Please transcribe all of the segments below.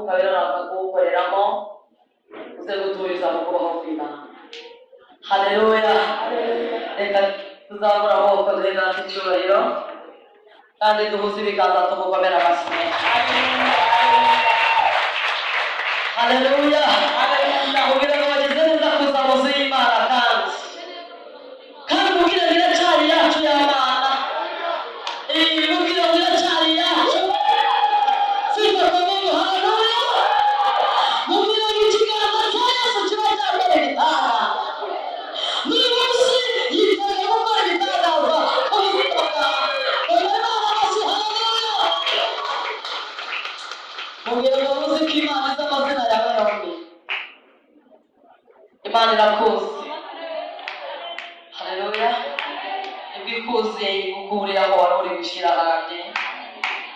ukabera kuwukoreramo uze guturiza mu kubaho kw'Imana. Haleluya. Reka tuzamura amaboko duheza icyubahiro kandi duhuze ibiganza tumukomera amashyi. Haleluya. Kugira ngo bageze neza kuza mu nzu y'Imana kandi kugira ngo iracyari yacu y'Imana, kugira ngo iracyari yacu sifa kwa Mungu. Haleluya. Kugira ngo ikiganza cya Yesu kiba cyambere gitanga buri munsi yitaye gukora ibitangaza ku buzima bwawe. Haleluya. Kugira ngo uzi ko Imana izi amazina yawe yombi. Imana irakuzi. Haleluya. Ibikuze igukurira aho wari uri gushyira hanze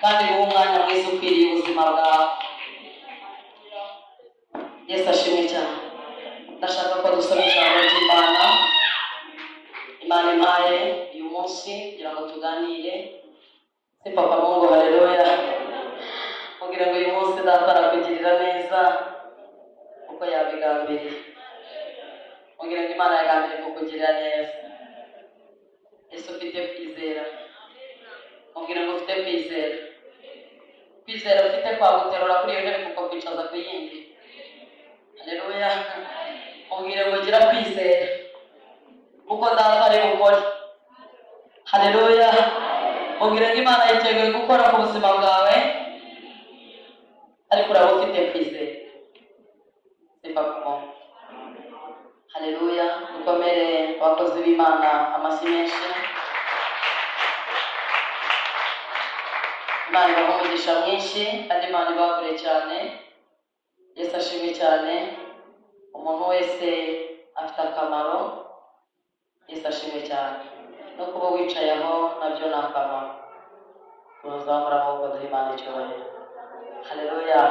kandi guha umwanya mwiza ukwiriye ubuzima bwawe. Yesu ashimwe cyane. Ndashaka ko dusoma ijambo ry'Imana. Imana impaye uyu munsi kugira ngo tuganire. Si papa Mungu. Haleluya. Kugira ngo uyu munsi Data arakugirira neza uko yabigambiriye. Kugira ngo Imana yagambiriye kukugirira neza. Yesu ufite kwizera. Kugira ngo ufite kwizera. Kwizera ufite kwaguterura kuri iyo ntebe kuko kwicaza ku yindi. Haleluya. Kugira ngo gira kwizera uko Data ari bukore. Haleluya. Kugira ngo Imana yiteguye gukora ku buzima bwawe ariko uraba ufite kwizera. Sifa ku Mungu. Haleluya. Dukomere abakozi b'Imana amashyi menshi. Imana ibaha umugisha mwinshi kandi Imana ibagure cyane. Yesu ashimwe cyane. Umuntu wese afite akamaro. Yesu ashimwe cyane. No kuba wicaye aho nabyo ni akamaro. Tuzamura amaboko duhe Imana icyubahiro. Haleluya.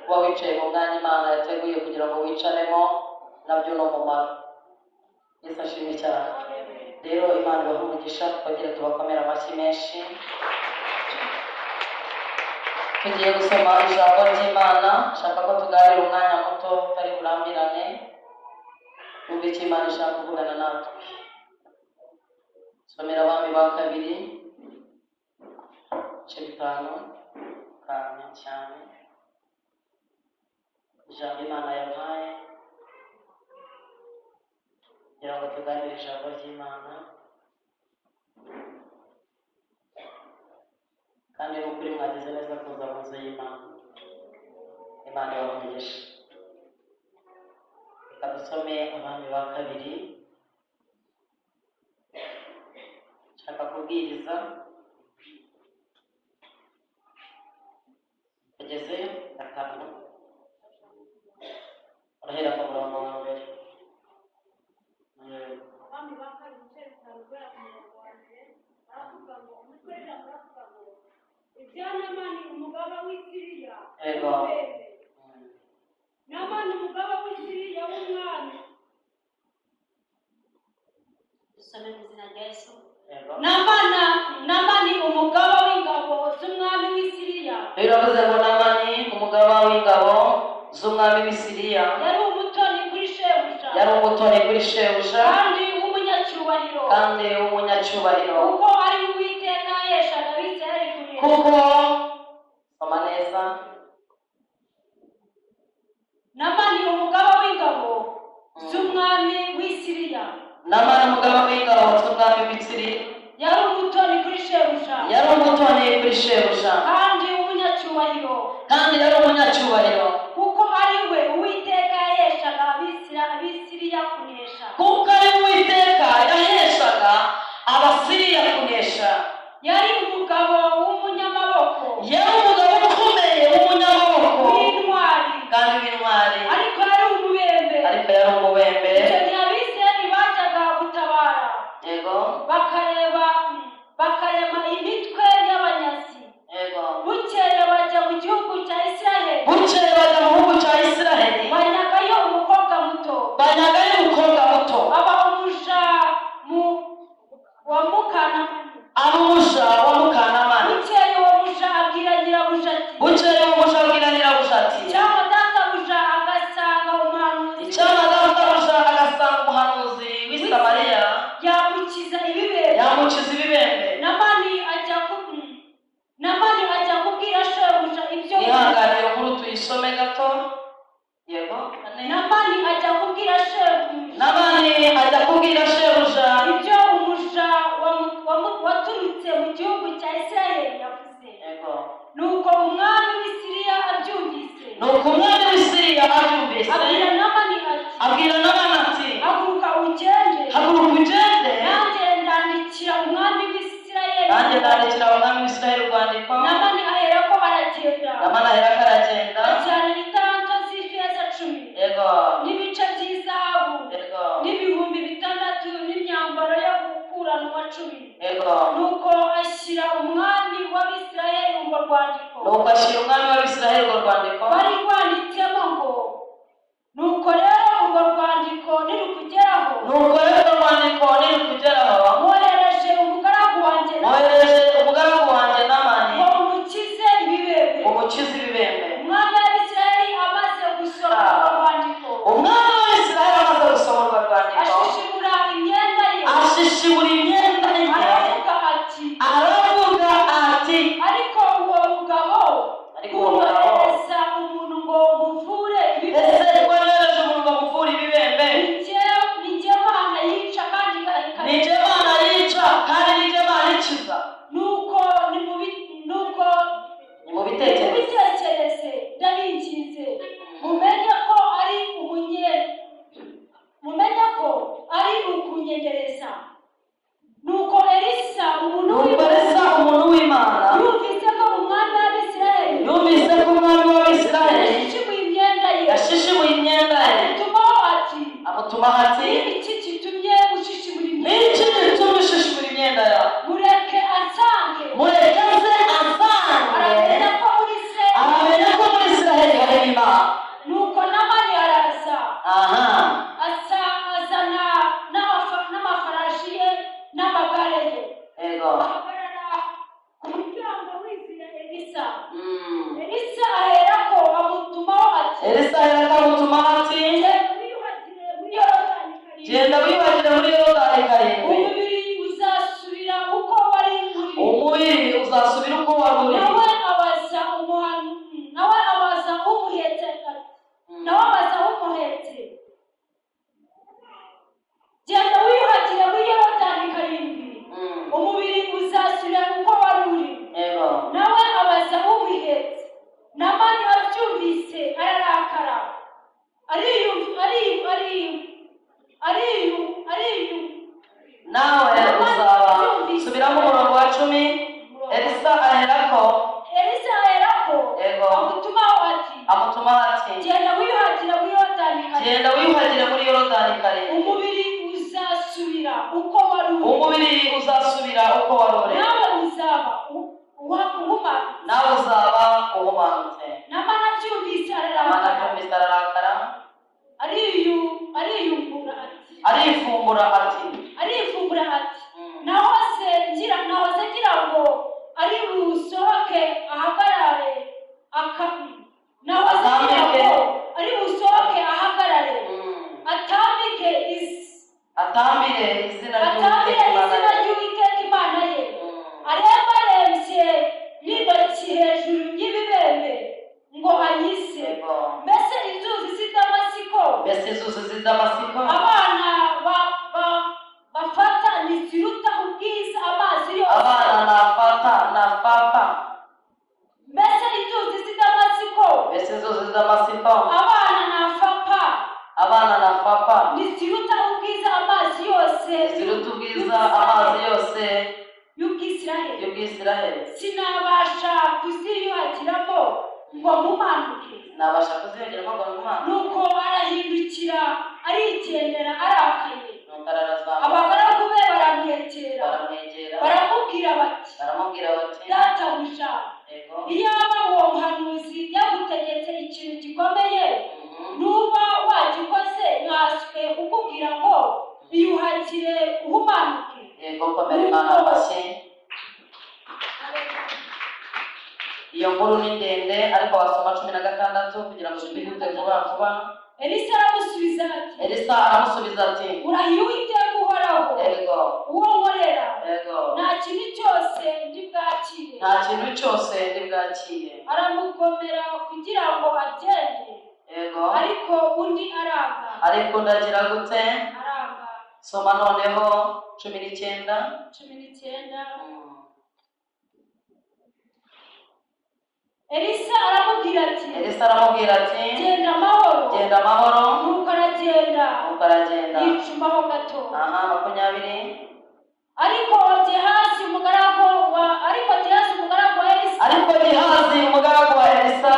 Kuba wicaye mu mwanya Imana yateguye kugira ngo wicaremo nabyo ni umumaro. Yesu ashimwe cyane. Rero Imana ibaha umugisha. Twongere tubakomere amashyi menshi. Tugiye gusoma ijambo ry'Imana. Nshaka ko tuganira umwanya muto utari burambirane. Twumve icyo Imana ishaka kuvugana natwe. Somera Abami ba Kabiri ibice 5 kanya cyane. Ijambo Imana yampaye kugira ngo tuganire ijambo ry'Imana kandi n'ukuri mwagize neza kuza mu nzu y'Imana. Imana ibamugisha. Reka dusome Abami ba Kabiri. Nshaka kubwiriza tugeze 5. Urahera ku murongo wa mbere. Abami ba Kabiri guhera ku murongo wa mbere aravuga ngo umutwerera muravuga ngo ibya Namani umugaba w'i Siriya. Namani umugaba w'i Siriya w'umwami. Dusome mu izina rya Yesu. Namani umugaba w'ingabo z'umwami w'i Siriya. Biravuze ngo Namani umugaba w'ingabo z'umwami w'i Siriya yari umutoni kuri shebuja. kandi w'umunyacyubahiro. Kuko ari Uwiteka yaheshaga Abisirayeli kunesha. Kuko soma neza. Namani umugaba w'ingabo z'umwami w'i Siriya. Namani umugaba w'ingabo z'umwami w'i Siriya yari umutoni kuri shebuja. kandi umunyacyubahiro. Kuko ari we Uwiteka yaheshaga Abisiriya kunesha. Yari umugabo w'umunyamaboko. Ukomeye w'umunyamaboko. W'intwari. Kandi w'intwari. Ariko yari umubembe. Icyo gihe Abisirayeli bajyaga gutabara. Yego. Bakarema imitwe y'abanyazi. Yego. Bukeye bajya mu gihugu cya Isiraheli. Banyagayo umukobwa muto. Aba umuja wa Mukanamani. Bukeye uwo muja abwira nyirabuja ati dusome gato. Yego. namani ajya kubwira shebuja Namani ajya kubwira shebuja ibyo umuja waturutse mu gihugu cya Isirayeli yavuze. Yego. Nuko umwami w'Isiriya abyumvise, Nuko umwami w'Isiriya abyumvise abwira namani ati haguruka ugende, nanjye ndandikira umwami w'Isirayeli urwandiko. Namani aherako aragenda ajyana italenta z'ifeza 10 Yego. n'ibice by'izahabu n'ibihumbi 6 n'imyambaro yo gukuranwa 10. Yego. Nuko ashyira umwami w'Abisirayeli urwo rwandiko, bari rwanditsemo ngo nuko rero urwo rwandiko nirukugeraho mwohereje umugaragu wanjye Namani ngo umukize ibibembe. Umwami w'Abisirayeli amaze gusoma urwo rwandiko ashishimura imyenda ye, aravuga ati ariko uwo mugabo kumwohereza umuntu ngo muvure ibibembe, ni jye Mana yica kandi ikiza. nuko nimubitekereze ndabinginze mumenye ko ari ukunyegereza. Nuko Elisa umuntu w'Imana yumvise ko umwami w'Abisirayeli yashishimuye imyenda ye, amutumaho ati iki gitumye ushishimura imyenda yawe? Mureke aze ansange aramenya ko muri Isirayeli hari Imana. Nuko Namani araza azana n'amafarashi ye n'amagare ye, ahagarara ku muryango w'inzu ya Elisa. Elisa aherako amutumaho ati genda wiyuhagire muri Yorodani karindwi, umubiri uzasubira uko wari uri. Nawe abaza umuhetse genda wiyuhagire muri Yorodani karindwi, umubiri uzasubira uko wari uri. Nawe abaza umuhetse. Namani abyumvise ararakara, nawe uzaba subiramo umurongo wa 10. Elisa aherako amutumaho ati genda wiyuhagire muri Yorodani karindwi, umubiri uzasubira uko wari uri. Nawe uzaba uhumanutse. Namani abyumvise ararakara, arifumbura ati nahoze ngira ngo ari busohoke ahagarare atambire izina ry'Uwiteka Imana ye, arembarembye n'intoki hejuru y'ibibembe ngo anyise. Mbese inzuzi z'i Damasiko abana bafata ntiziruta ubwiza amazi yose. Mbese inzuzi z'i Damasiko abana nafapa ntiziruta ubwiza amazi yose y'Ubwisirayeli. Sinabasha kuziyuhagiramo ngo mumanuke. Nuko arahindukira arigendera arakaye. Abagaragu be baramwegera baramubwira bati databuja, iyaba uwo muhanuzi yagutegetse ikintu gikomeye nuba wagikoze, nkaswe kukubwira ngo iyuhagire uhumanuke. Iyo nkuru ni ndende ariko wasoma 16 kugira ngo tubihute vuba. Elisa aramusubiza ati urahiye Uwiteka uhoraho uwo nkorera, nta kintu cyose ndi bwakire. Aramugomera kugira ngo Yego. ariko undi aranga. Ariko ndagira gute? Aranga. Soma noneho 19. 19. Elisa aramubwira ati, genda amahoro. Genda amahoro. Nuko aragenda. Yicumaho gato. 20. Ariko Gehazi umugaragu wa Elisa,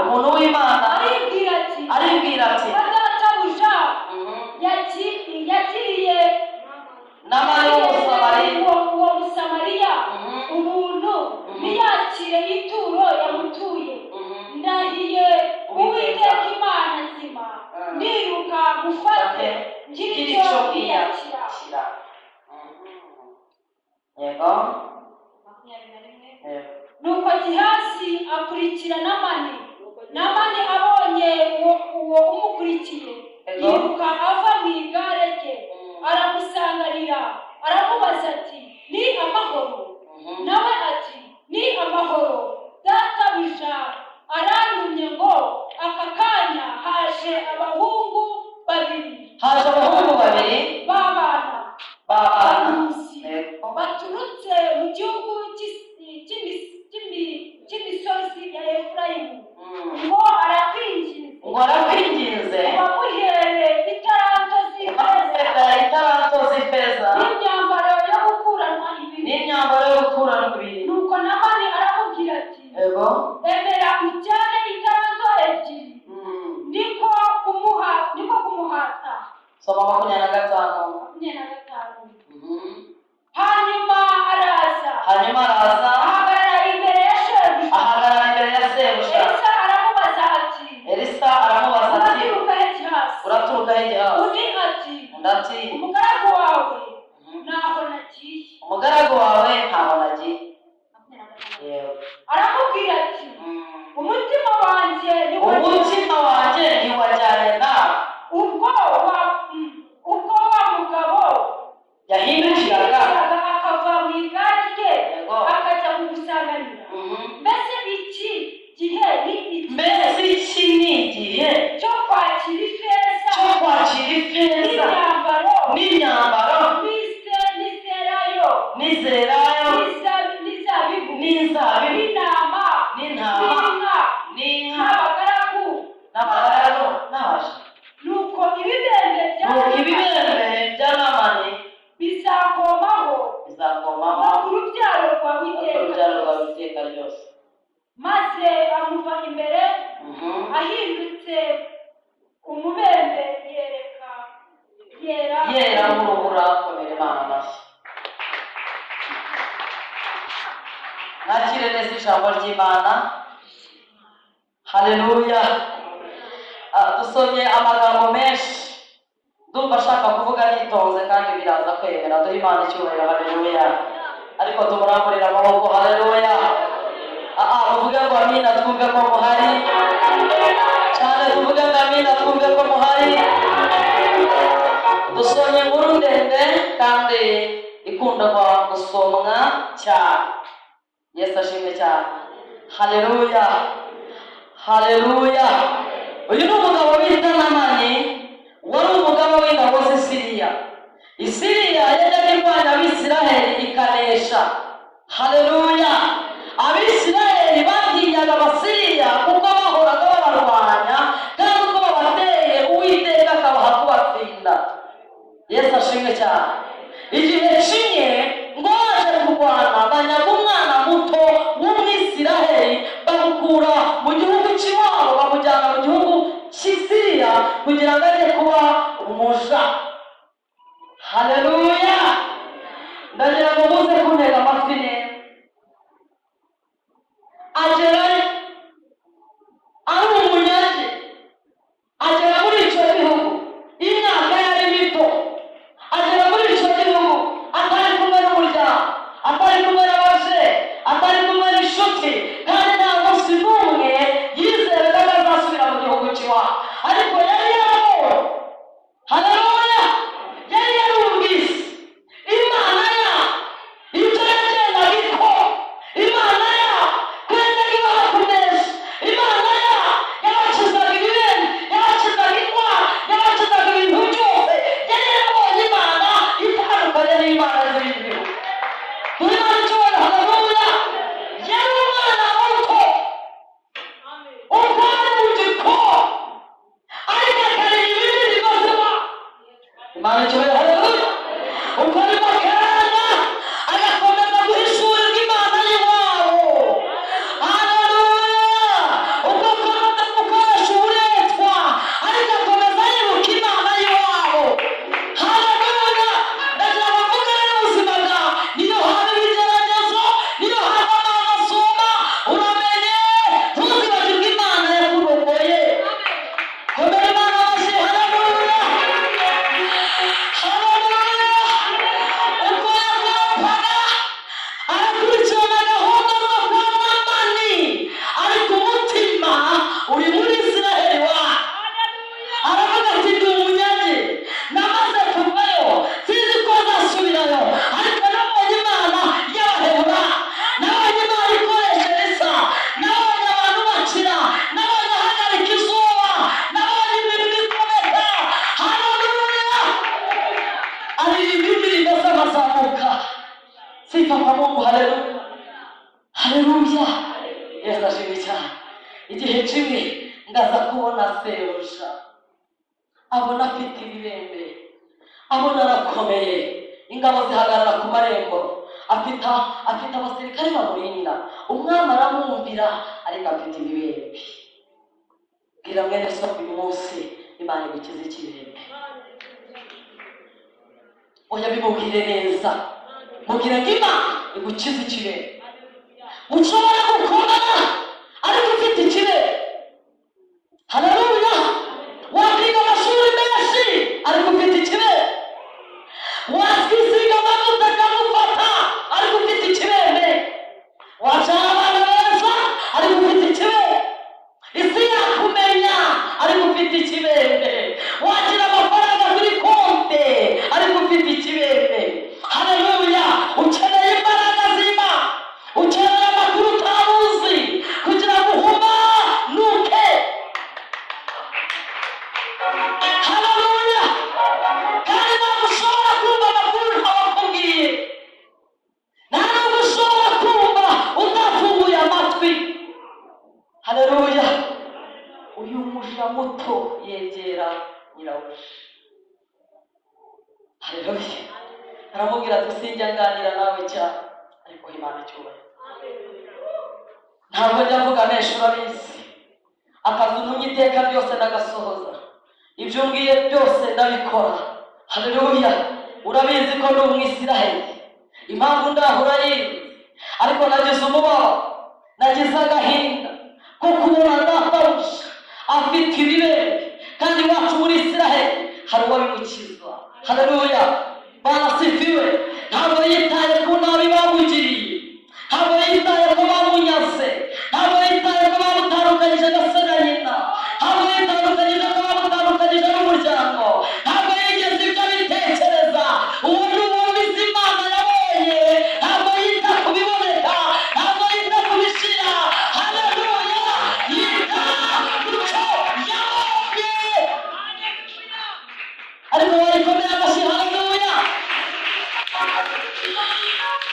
umuntu w'Imana, aribwira ati, databuja yakiriye Namani uwo Musamariya ubuntu, ntiyakire ituro yamutuye. Ndahiye Uwiteka Imana nzima, ndiruka gufate ngira icyo iyakira. Yego. Nuko Gehazi akurikira Namani abonye uwo umukurikiye, yiruka ava mu igare rye, aramusanganira, aramubaza ati, ni amahoro? Nawe ati, ni amahoro, databuja arantumye ngo aka kanya haje abahungu babiri b'abana baturutse mu gihugu cy'imisozi ya Efurayimu, ngo arakwinginze bamuhere italanto z'ifeza n'imyambaro yo gukuranwa ibiri. Nuko Namani aramubwira ati, emera ujyane italanto ebyiri, niko kumuhata. Soma 25. Hanyuma araza ahagarara imbere ya shebuja. Elisa aramubaza ati, uraturuka he Gehazi? Undi ati, umugaragu wawe ntaho nagiye. Aramubwira ati, umutima wanjye ntiwajyanye nawe. Ubwo wa mugabo yahindukiraga akava mu igare rye akajya mu gusanganira. Mbese iki ni igihe cyo kwakira ifeza n'imyambaro n'izerayo n'inzabibu n'intama n'inka n'abagaragu n'abaja. Nuko ibibembe bya Namani bizakomaho ku rubyaro rwa Uwiteka ryose. Maze amuva imbere, ahindutse umubembe yera nk'urubura. Komera Imana amashyi. Nakire neza ijambo ry'Imana. Haleluya. Dusomye amagambo menshi, ndumva ashaka kuvuga nitonze kandi biraza kwemera. Duhe Imana icyubahiro. Haleluya. Ariko tumuramburira amaboko. Haleluya. Tuvuge ngo amina, twumve ko muhari cyane. Tuvuge ngo amina, twumve ko muhari. Dusomye inkuru ndende kandi ikunda gusomwa cyane. Yesu ashimwe cyane. Haleluya. Uyu ni umugabo bita Namani, wari umugabo w'ingabo z'Isiriya. Isiriya yajyaga irwanya Abisiraheli ikanesha. Haleluya. Abisiraheli batinyaga Abasiriya kuko bahoraga babarwanya, kandi uko babateye Uwiteka akabaha kubatsinda. Yesu ashimwe cyane. Igihe kimwe ngo baje kurwana, banyaga umwana muto w'Umwisiraheli, bamukura mu gihugu cy'iwabo bamujyana mu gihugu cy'Isiriya kugira ngo ajye kuba umuja. Haleluya. Ndagira ngo muze kuntega amatwi neza. Agerayo ari umunyage, agera muri icyo gihugu imyaka yari mito, agera muri icyo gihugu atari kumwe n'umuryango, atari kumwe n'ababyeyi, atari kumwe n'inshuti, kandi nta munsi n'umwe yizeraga ko azasubira mu gihugu cy'iwabo. Ariko yari yarabonye. Haleluya. Yari yarumvise Imana ibyo yagendaga ikora. Imana imana icyubahiro haleluya uko arimo karanga agakomeza guhishurirwa imana y'iwabo haleluya uko akomeza gukoresha uburetwa ariko akomeza yibuka imana y'iwabo haleluya ndagira bavuga rero ubuzima bwawe niyo haba ibigeragezo niyo haba amazi asuma uramenye ntuzibagirwe imana yakurokoye komera imana amashyi haleluya uko yakoraga arakurikirana gahunda zo kwa Namani ariko umutima uri muri Isiraheli wa aravuga ati ndi umunyage namaze kuvayo sinzi ko azasubirayo ariko nabonye imana y'abahebura nabonye imana ikoresha Elisa nabonye abantu bakira nabonye ahagarika izuba nabonye imirimo ikomeza haleluya aririmba indirimbo z'amazamuka sifa kwa Mungu haleluya haleluya Yesu ashimwe cyane igihe kimwe ndaza kubona sebuja abona afite ibibembe abona arakomeye ingabo zihagarara ku marembo afite abasirikare bamurinda umwami aramwumvira ariko afite ibibembe bwira mwene so uyu munsi imana igukize ikibembe oya bimubwire neza mubwire ngo imana igukize ikibembe ushobora gukomera ariko ufite ikibembe haleluya wakwiga amashuri menshi ariko ufite ikibembe wakwisiga amavuta akamufata ariko ufite ikibembe washaka abana beza ariko ufite ikibembe isi yakumenya ariko ufite ikibembe wagira amafaranga kuri konte ariko ufite ikibembe haleluya ukeneye imbaraga z'Imana ukeneye amakuru utabuzi kugira ngo uhumanuke haleluya kandi ntabwo ushobora kumva amakuru ntabakubwiye ntabwo ushobora kumva utafunguye amatwi haleluya uyu muja muto yegera nyirabuja haleluya aramubwira ati sinjya nganira nawe cyane ariko imana icyubahiro ntabwo njya mvuga menshi urabizi akazi ntumye iteka byose ndagasohoza ibyo umbwiye byose ndabikora haleluya urabizi ko ndi umwisiraheli impamvu ndahura yizi ariko nagize umubabaro nagize agahinda ko kubona databuja afite ibibembe kandi iwacu muri Isiraheli hari uwabimukiza haleluya barasifiwe ntabwo yitaye ku nabi bamugiriye ntabwo yitaye ko bamunyaze ntabwo yitaye ko bamutandukanyije na se na nyina ntabwo yitandukanyije ko bamutandukanyije n'umuryango ntabwo yigeze ibyo abitekereza uwo ni uwumvise imana yabonye ntabwo yita ku biboneka ntabwo yita ku bishira haleluya yita ku cyo yabonye ariko warikomera amashyi haleluya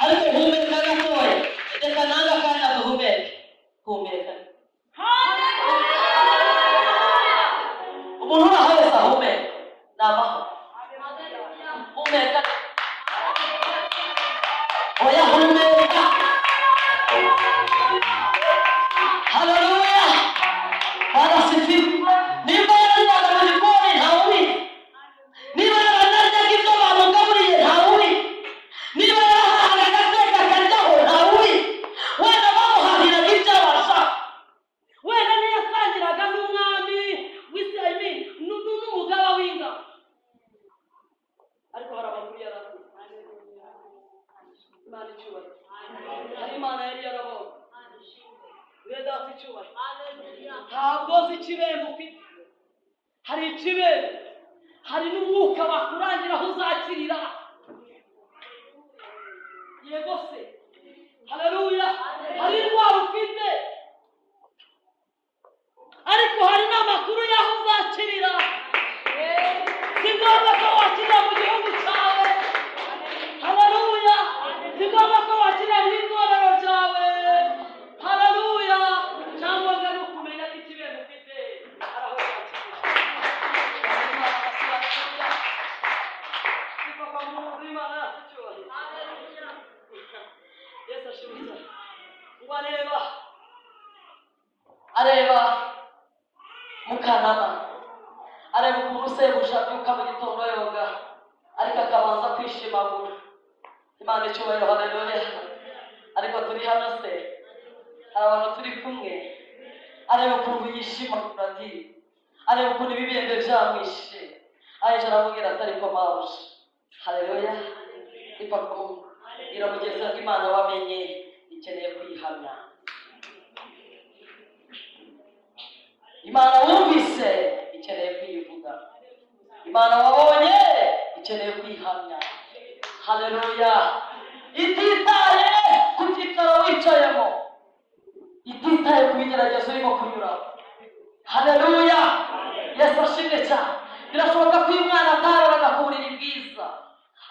ariko humeka gatoya reka nange akanya duhumeke humeka umuntu urahaweza humeka ni amahoro humeka oya humeka haleluya barasifiwe nimba yararyaga mu gikoni ntawubizi niba yaranaryaga ibyo bamugaburiye ntawubizi niba yarahahaga agateka akaryaho ntawubizi wenda bamuhahiraga ibyo abasha wenda niyo yasangiraga n'umwami w'Isiraheli n'umugaba w'ingabo ariko hari amakuru yaravuze imana icyubahiro hari imana yari yarabonye wenda ati icyubahiro ntabwo uzi ikibembe ufite hari ikibembe hari n'umwuka wakurangira aho uzakirira yego se haleluya hari indwara ufite ariko hari n'amakuru y'aho uzakirira si ngombwa ko wakirira mu gihugu cyawe haleluya si ngombwa ko wakirira mu itorero ryawe haleluya cyangwa ngo no kumenya ko ikibembe ufite hari aho wakirira Mukanama areba ukuntu sebuja abyuka mu gitondo yoga ariko akabanza kwishimagura. Imana icyubahiro, haleluya. Ariko turi hano se, hari abantu turi kumwe, areba ukuntu yishimagura ati, areba ukuntu ibibembe byamwishe. Aje aramubwira ati ariko mabuja, haleluya, ipaka Mungu iramugeza ngo Imana wamenye ikeneye kwihamya. Imana wumvise ikeneye kwivuga. Imana wabonye ikeneye kwihamya. Haleluya. Ititaye ku cyicaro wicayemo, ititaye ku bigeragezo urimo kunyura. Haleluya. Yesu ashimwe cyane. Birashoboka ko uyu mwana ataroraga ku buriri bwiza,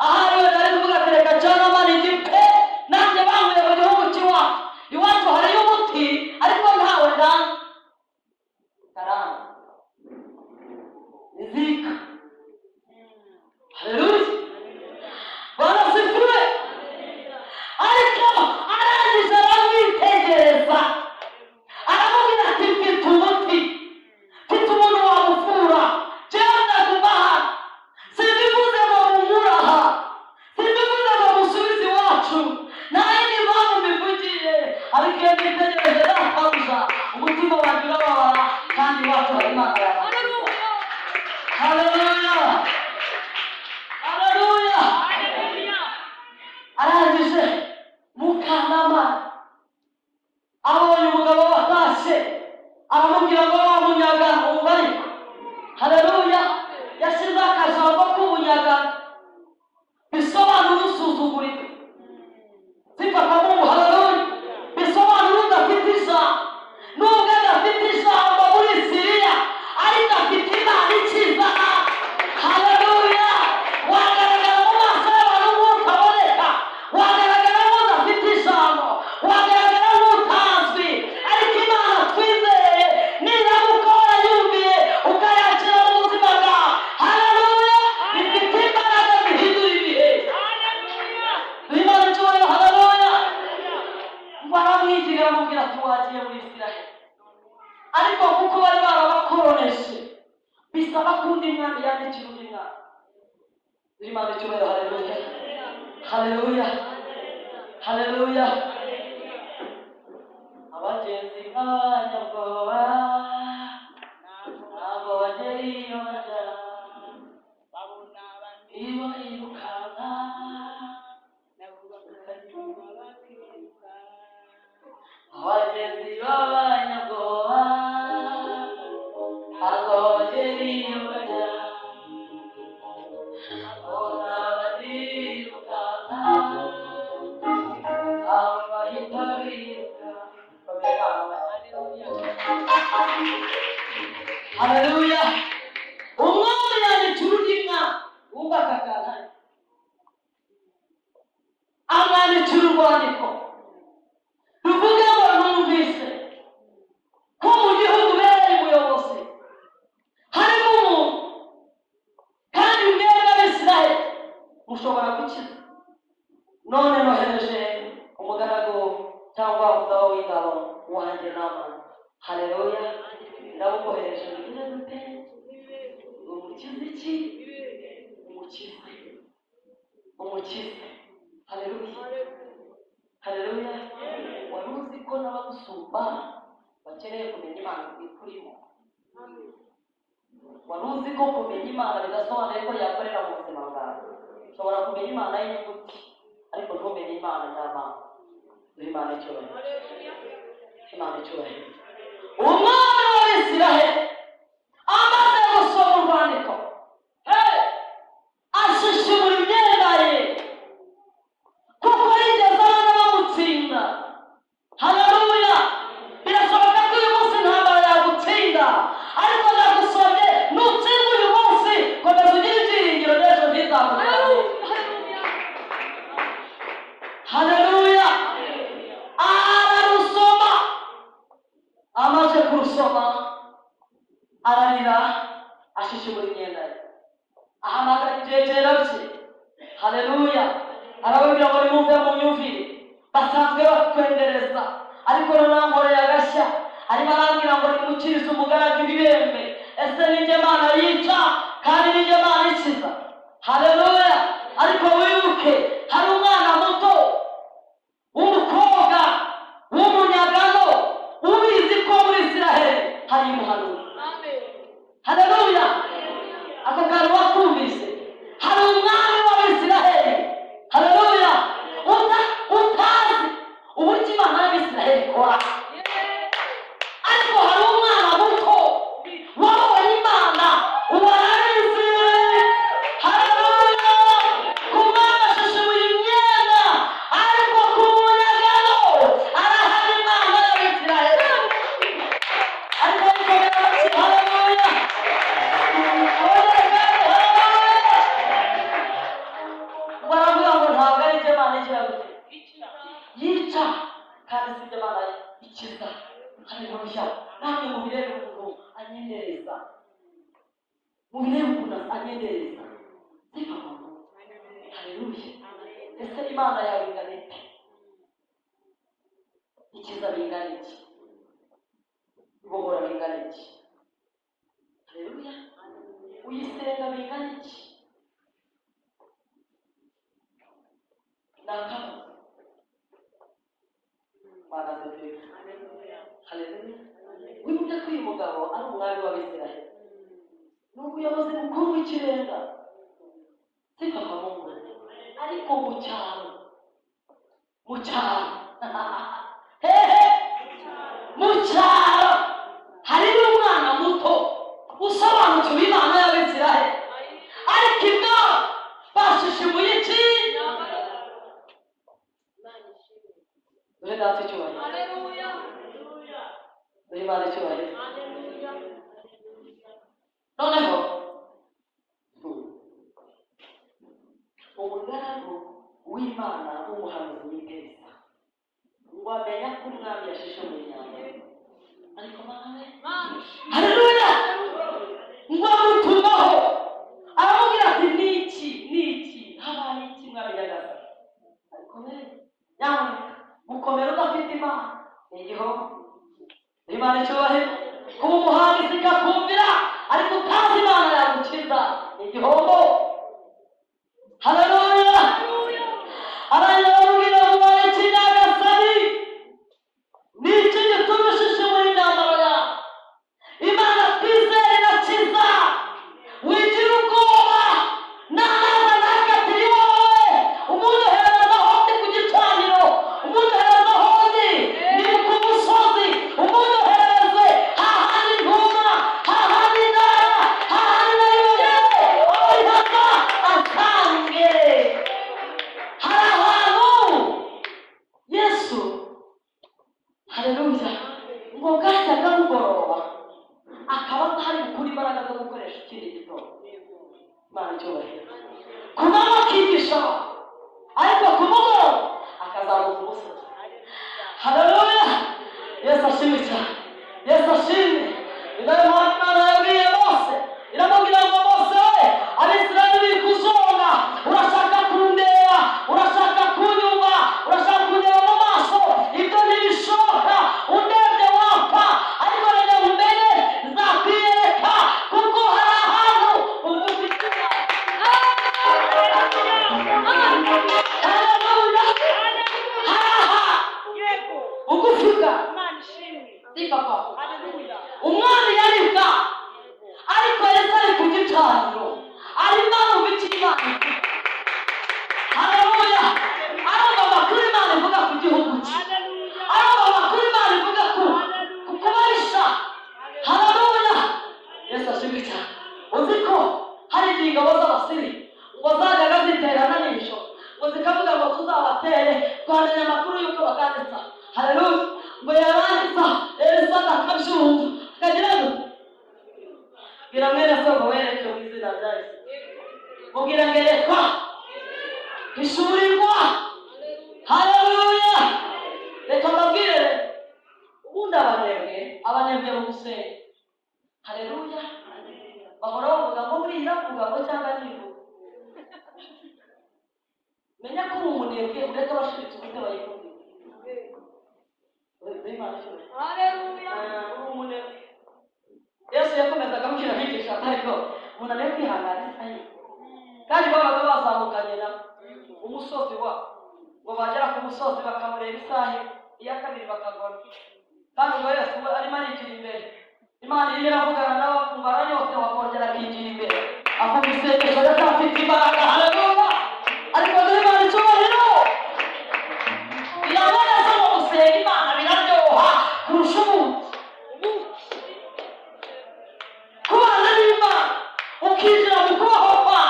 ahari we ari kuvuga ati reka cyane amara igipe nanjye banyweye mu gihugu cy'iwacu. Iwacu hariyo umuti ariko ntawe ndanga. Karama nizika. Haleluya. Bwana sifiwe. Ariko arangije aramwitegereza aramubwira ati mfite umuti, mfite umuntu wamuvura. Cyenda kubaha simbivuze ngo mumuraha, simbivuze ngo musubize iwacu, nta yindi mpamvu mbivugiye. Ariko iyo nitegereje databuja umutima wanjye urababara kandi iwacu hari Imana yamukiza. Haleluya. Haleluya. Arangije Mukanama abonye umugabo watashye aramubwira ngo wamunyaga umubariko. Haleluya. Yashyize akajambo k'ubunyaga bisobanura usuzugurika. Sipaka Mungu. Haleluya. Bisobanura udafite ijambo. Nubwo adafite ijambo muri Siriya ariko afite Imana ikizana. Haleluya. Wagaragara mu maso y'abantu nk'utaboneka, wagaragara nk'udafite ijambo, wagaragara nk'utazwi, ariko Imana twizeye niramuka warayumviye ukayakira mu buzima bwawe. Haleluya. Ifite imbaraga zihindura ibihe. Imana icyubahiro. Haleluya. Ngo aramwigira aramubwira ati wagiye muri Isiraheli, ariko kuko bari barabakoroneje bisaba ko undi mwami yandikira undi mwami. Imana icyubahiro. Haleluya. Haleluya. Haleluya. Abagenzi b'abanyabwoba ntabwo bagera iyo bajya, iyo birukanka abagenzi b'abanyabwoba ntabwo bagera iyo bajya, bona barirukanka aho bahita biruka. Haleluya. Umwami yandikira undi mwami wubaka akantari, amwandikira urwandiko ruvuga ngo numvise ko mu gihugu ubereye umuyobozi harimo umuntu kandi mwebwe Abisirayeli mushobora gukiza. None nohereje umugaragu cyangwa umugabo w'ingabo wanjye Namani. Haleluya. Ndabukohereje bigire gute? Umukize iki? Umukize. Umukize. Haleluya. Haleluya. Wari uzi ko n'abagusumba bakeneye kumenya Imana ikurimo? Wari uzi ko kumenya Imana bidasobanuye ko yakorera mu buzima bwawe? Ushobora kumenya Imana y'inyuguti ariko ntumenye Imana nyamana. Imana icyubahiro. Imana icyubahiro. Umwami w'Abisiraheli amaze gusoma urwandiko ashishimura imyenda ye kuko yigeze abana bamutsinda. Haleluya. Birashoboka ko uyu munsi intambara yagutsinda, ariko ndagusabye nutsinda uyu munsi komeza ugire ibyiringiro n'ejo ntizakugeraho. Haleluya. Ararusoma, amaze kurusoma ararira ashishimura imyenda ye, ahamagara ibyegera bye. Haleluya. Arababwira ngo nimumve mu myumvire. Basanzwe batwendereza ariko nonankoreye agashya. Arimo arambwira ngo nimukirize umugaragu ibibembe ese ninjye Mana yica kandi ninjye Mana ikiza. Haleluya. Ariko wibuke hari umwana muto w'umukobwa w'umunyagano ubizi ko muri Isiraheli hari umuhanuzi. Haleluya. Ako kantu wakumvise, hari umwami w'Abisiraheli. Haleluya. Utazi uburyo Imana y'Abisiraheli ikora, ariko hari umwana muto wabonye Imana ubarabizi. Haleluya. Ku mwana ashashemuye imyenda, ariko ku munyagano arahari Imana y'Abisiraheli. Ariko haleluya. Baravuga ngo ntabwo ari ibyo Imana igira gute yica, kandi si ibyo Imana ikiza. Haleluya. Namwe mubirebe ukuntu anyendereza, mubirebe ukuntu anyendereza. Siko mama. Haleluya. Ese Imana yawe ingana iki? Ikiza bingana iki? Ibohora bingana iki? Haleluya. Uyisenga bingana iki? Nakama barazefe. Haleluya. Wibuke ko uyu mugabo ari umwami w'Abisiraheli, ni umuyobozi mukuru w'ikirenga. Siko Mungu. Ariko mu cyaro hehe, mu cyaro harimo umwana muto usobanukiwe Imana y'Abisiraheli, ariko ibyo bashishimuye iki? Dati cyubahiro. Haleluya. Imana cyubahiro. Haleluya. Noneho umugaragu w'Imana w'umuhanuzi w'Ibwiriza ngo amenya ko umwami yashishimuye imyambaro, ariko Mana, haleluya, ngo amutumaho aramubwira ati niki habaye iki mwami nyagasani? Ariko nyamuneka mukomere udafite Imana ni igihombo. Imana icyubahiro. Kuba umuhanzi ikakumvira ariko utazi Imana yagukiza ni igihombo. Haleluya. Arayabwira ngo iki nyagasani ni iki gituma ushishimuye imyambaro yawe? Imana twizere irakiza, wigira ubwoba. Nanaza nakatiri wowe umuntu hereza hondi ku gicaniro, umuntu hereza hondi ni ku musozi, umuntu hereze hahandi ntuma, hahandi ndara, hahandi nayuye oyaga akange. Hari ahantu Yesu, haleluya, ngo bwajyaga bugoroba akaba hari gukura imbaraga zo gukoresha ikindi gitondo. Imana icyubahiro. Ku manywa akigisha, ariko ku mugoroba akazamuka umusozi. Haleluya. Yesu ashimwe cyane. Yesu ashimwe. Inayo mpamvu Imana yabwiye Mose, iramubwira ngo Mose we, Abisirayeli biri kuzonga, urashaka kundeba, urashaka kunyumva, urashaka kundeba mu maso, ibyo ntibishoboka. Undebye wapfa, ariko reka umenye nzakwiyereka, kuko hari ahantu ugufite. Haleluya. Hari ahantu ugufika. Sika papa. Umwami yaribwa, ariko Yesu ari ku gicaniro, arimo arumva Imana. Haleluya. Arumva amakuru Imana ivuga ku gihugu cye, arumva amakuru Imana ivuga ku kubarisha. Haleluya. Yesu ashimwe cyane. Uzi ko hari igihe ingabo z'Abasiri ngo zajyaga ziterana nijoro, ngo zikavuga ngo tuzabatere, twamenye amakuru y'uko baganditsa. Haleluya. Ngo yaranditsa Elisa akabyumva akagira ngo biramwera so ngo wereke mu izina rya Yesu. Mubwira ngo erekwa hishurirwa. Haleluya. Reka mbabwire ubundi abanebwe mu gusenga. Haleluya. Bahora bavuga ngo buriya vuga ngo cyangwa nivuga. Menya ko umunebwe ureka abashiritse ubute bayikunda. Haleluya. Yesu yakomezaga ambwira kwishaka ariko umuntu ari kwihangana kandi babaga bazamukanye na umusozi wa ngo bagera ku musozi bakamureba isaha iya kabiri bakagona kandi ngo Yesu we arimo arigira imbere Imana irimo iravugana nawe akumva aranyotewe akongera akigira imbere akumva isengesho ry'afite imbaraga haleluya ariko dore Imana icyubahiro birabona ko mu gusenga Imana biraryoha kurusha ubundi kubana n'Imana ukinjira mu kubaho kwa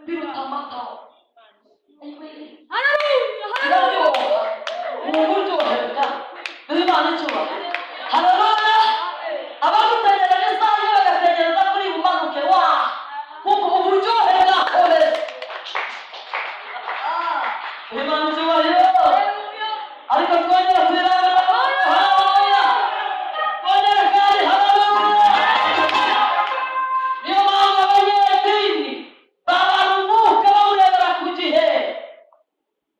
biruta amata biraryoha mu buryo bwa Imana icyubahiro haleluya abagutegera n'isaha iyo bagategereza kuri bumanuke wa kuko mu buryohe bwakoze Imana icyubahiro ariko twongera kwirabura haleluya twongera kandi haleluya niyo mpamvu abanyedini babana umwuka bawurebera ku gihe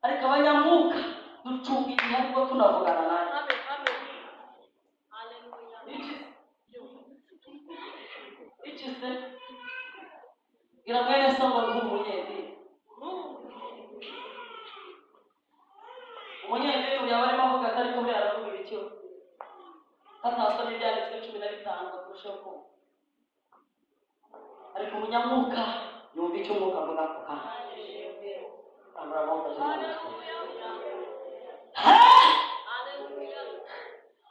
ariko abanyamwuka ducunga igihe ariko tunavugana nawe iki se gira mwene se ngo nk'umunyedini umunyedini yaba arimo avuga atari kubera aravuga ibiki hatasoma ibyanditswe 15 ngo turusheho kumva ariko umunyamwuka yumva icyo umwuka avuga ako kanya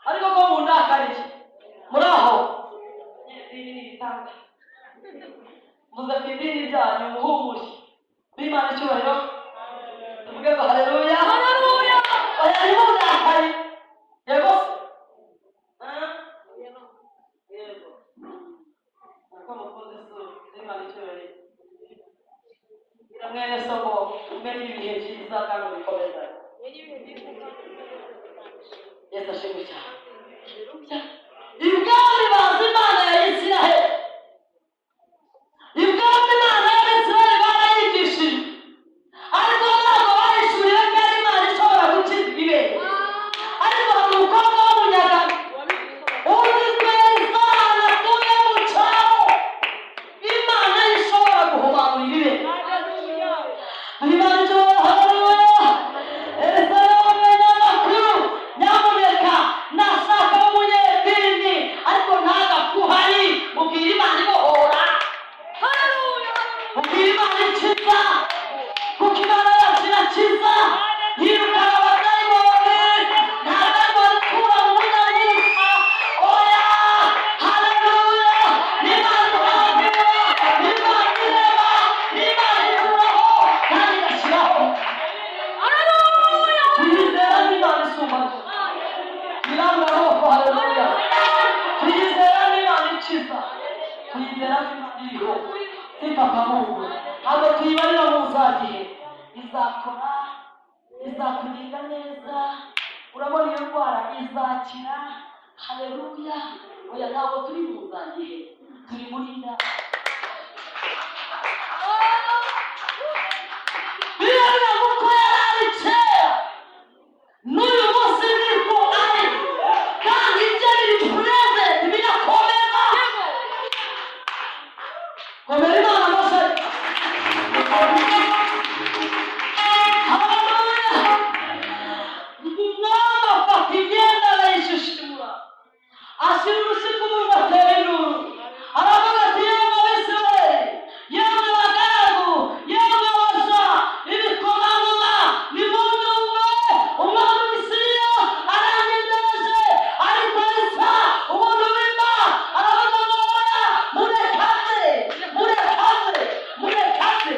ariko ko mundakariye muri aho idini n'ibitanga muze ku idini ryanyu muhumure b'Imana icyubahiro tuvuge ngo haleluya haleluya oya nimundakariye yego yego ariko mukunze isura b'Imana icyubahiro mwene so ngo umenye ibihe byiza kandi bikomeza Yesu ashimwe cyane ibwami bazi Imana ya Isiraheli ibwami Imana ya Isiraheli barayigishije ariko ntabwo bayishuriye ko ari Imana ishobora gukiza ibibere ariko hari umukobwa w'umunyagano uzi kweza atuye mu cyaro Imana ishobora guhumanura ibibere Imana ishobora haleluya Elisabeth n'amakuru nyamuneka nashaka umunyedini ariko ntagakuhari mubwira Imana ibohora mubwira Imana ikiza kuko Imana yacu irakiza yirukana abadayimoni ntadayimoni ikura mu munyamwuka oya haleluya n'Imana ihabwa n'Imana ireba n'Imana ikuraho kandi igashyiraho tuyizera n'Imana isumba birangwa n'uko haleluya tuyizera n'Imana ikiza tuyizera n'Imana iriho si papa Mungu ntabwo tuyibarira mu nzagihe izakora izakugirira neza urabona iyo ndwara izakira haleluya oya ntabwo turi mu nzagihe turi muri nda birabira kuko yari ari kera n'uyu munsi niko ari kandi ibyo biri present birakomeza komera Imana amashyi haleluya umwami afata imyenda arayishishimura ashyira urushyi ku munwa atera induru aravuga ati yemwe Abisirayeli yemwe bagaragu yemwe baja ibikomangoma nimunyumve umwami w'Isiriya aranyegereje ariko Elisa umuntu w'Imana aravuga ngo oya murekaze oya murekaze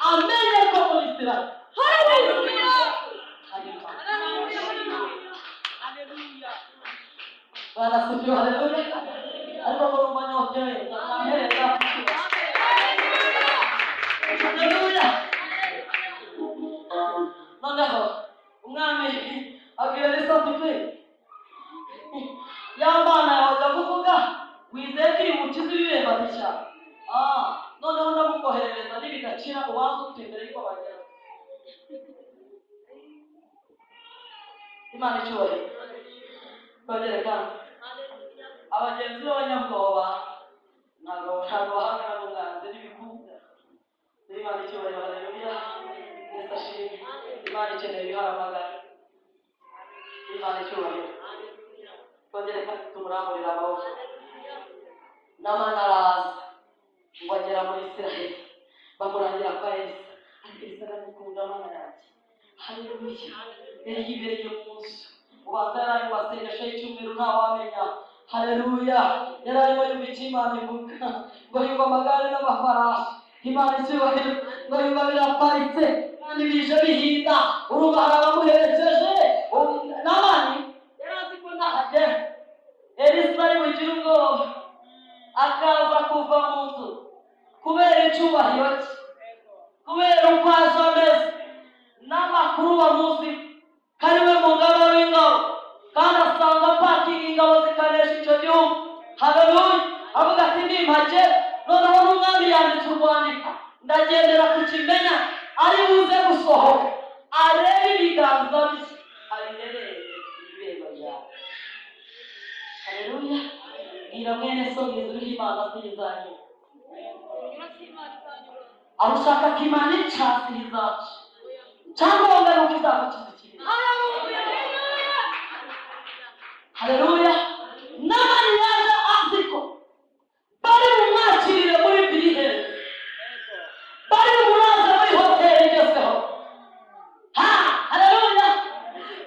amenye ko muri Isirayeli haleluya barasifiwe haleluya ariko ngo umanyotewe ntamhereza haleluya noneho umwami abwira Elisa ati ya Mana yawe kuvuga wizeye ko iri bukize ibibemba bishya noneho ndamukoherereza n'ibidakira ubanza ufite imbere y'uko bagera Imana icyubahiro bagere kandi abagenzi b'abanyabwoba ntabwo bahangana n'umwanzi n'ibikunda. Imana icyubahiro, haleluya. Yesu ashimwe. Imana ikeneye ibiharamagara. Imana icyubahiro. Twongere tumuramburira amaboko. Namani araza ngo agera muri Isiraheli, bamurangira kwa Elisa. Ariko Elisa aramukunda Mana yanjye. Haleluya. Yari yibereye mu nzu. Ubanza yari ari mu masengesho y'icyumweru ntawamenya. Haleluya. Yari arimo yumva icyo Imana ivuga. Ngo yumva amagare n'amafarashi. Imana icyubahiro. Ngo yumva biraparitse kandi bije bihinda. Urumva hari abamuherekeje. Namani yari azi ko ntahagera. Elisa ari bugire ubwoba, akaza kuva mu nzu kubera icyubahiro cye, kubera uko aje ameze n'amakuru bamuzi ko ari we mugaba w'ingabo, kandi asanga pakinga ingabo zikanesha icyo gihugu. Haleluya. Avuga ati nimpagera noneho n'umwami yanditse urwandiko, ndagendera ku kimenya ari buze gusohoka arebe ibiganza bye abiherere ibirego byawe. Haleluya. Bwira mwene so uriho Imana asizanye. Aho ushaka ko Imana icyatsi izaca cyangwa wumva nuko izagukiza ikibi. Haleluya. Namani yaje azi ko bari bumwakirire muri Biliheri, bari bumuraze muri hoteli igezweho. Haleluya.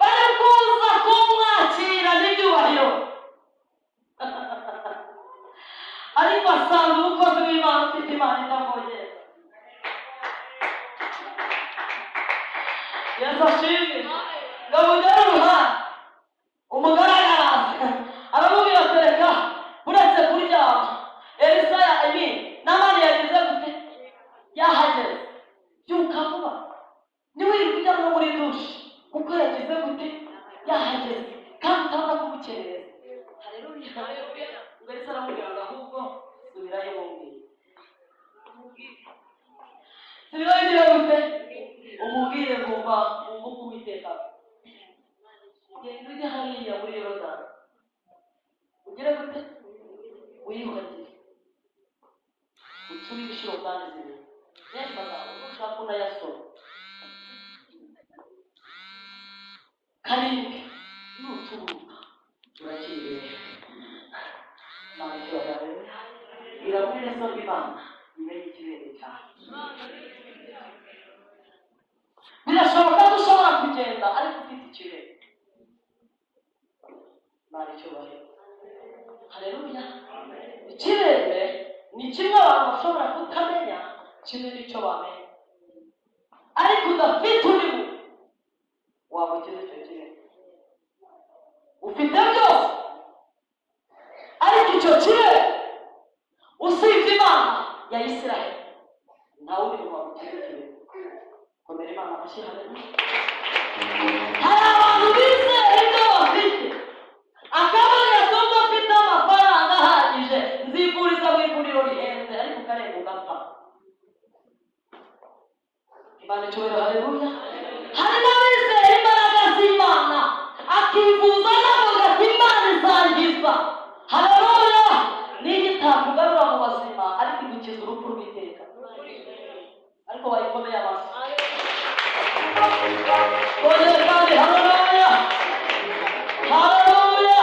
Bari kuza kumwakira n'ibyubahiro. Ariko asanga umukozi w'Imana ufite Imana itavogera. Yesu ashimwe. Ngo mugere uruhande, umugore araza aramubwira ati reka uretse kuryama. Elisa Namani yagize gute? Yahageze. Byuka vuba, niwirirwa ujya no muri dushe kuko yagize gute? Yahageze kandi utaza kumukereza. Haleluya. Ngo Elisa aramubwira ngo ahubwo subirayo mubwire. Subirayo ugira gute? Umubwire ngumva uko Uwiteka. Genda ujye hariya muri Yorodani, ugire gute? Wiyuhagire, uture ibishiro kandi zibiri. Neza nawe ushaka unayasoma. Karindwi nuturuka urakirere. Imana icyubahiro. Iramwene so Imana imenye ikirere cyawe. Birashoboka ko ushobora kugenda ariko ufite ikirere. Imana icyubahiro. Haleluya. Ikirere ni kimwe abantu bashobora kutamenya, kimwe n'icyo bamenya. Ariko udafite urimo waba ukize icyo kirere. Ufite byose ariko icyo kirere usibye Imana ya Isiraheli nta wundi muntu wabukize ikirere. Komera Imana amashyi. Haleluya. Hari abantu bizera ibyo bafite, akabona yatumva afite amafaranga ahagije, nzivuriza mu ivuriro rihenze, ariko ukarenga ugapfa. Imana icyubahiro. Haleluya. Hari n'abizera imbaraga z'Imana akivuza n'avuga ati Imana izangiza. Haleluya. Niyo itakugarura mu bazima ariko igukiza urupfu rw'iteka. Ariko wayikomeye amashyi. Kongera kandi haleluya. Haleluya.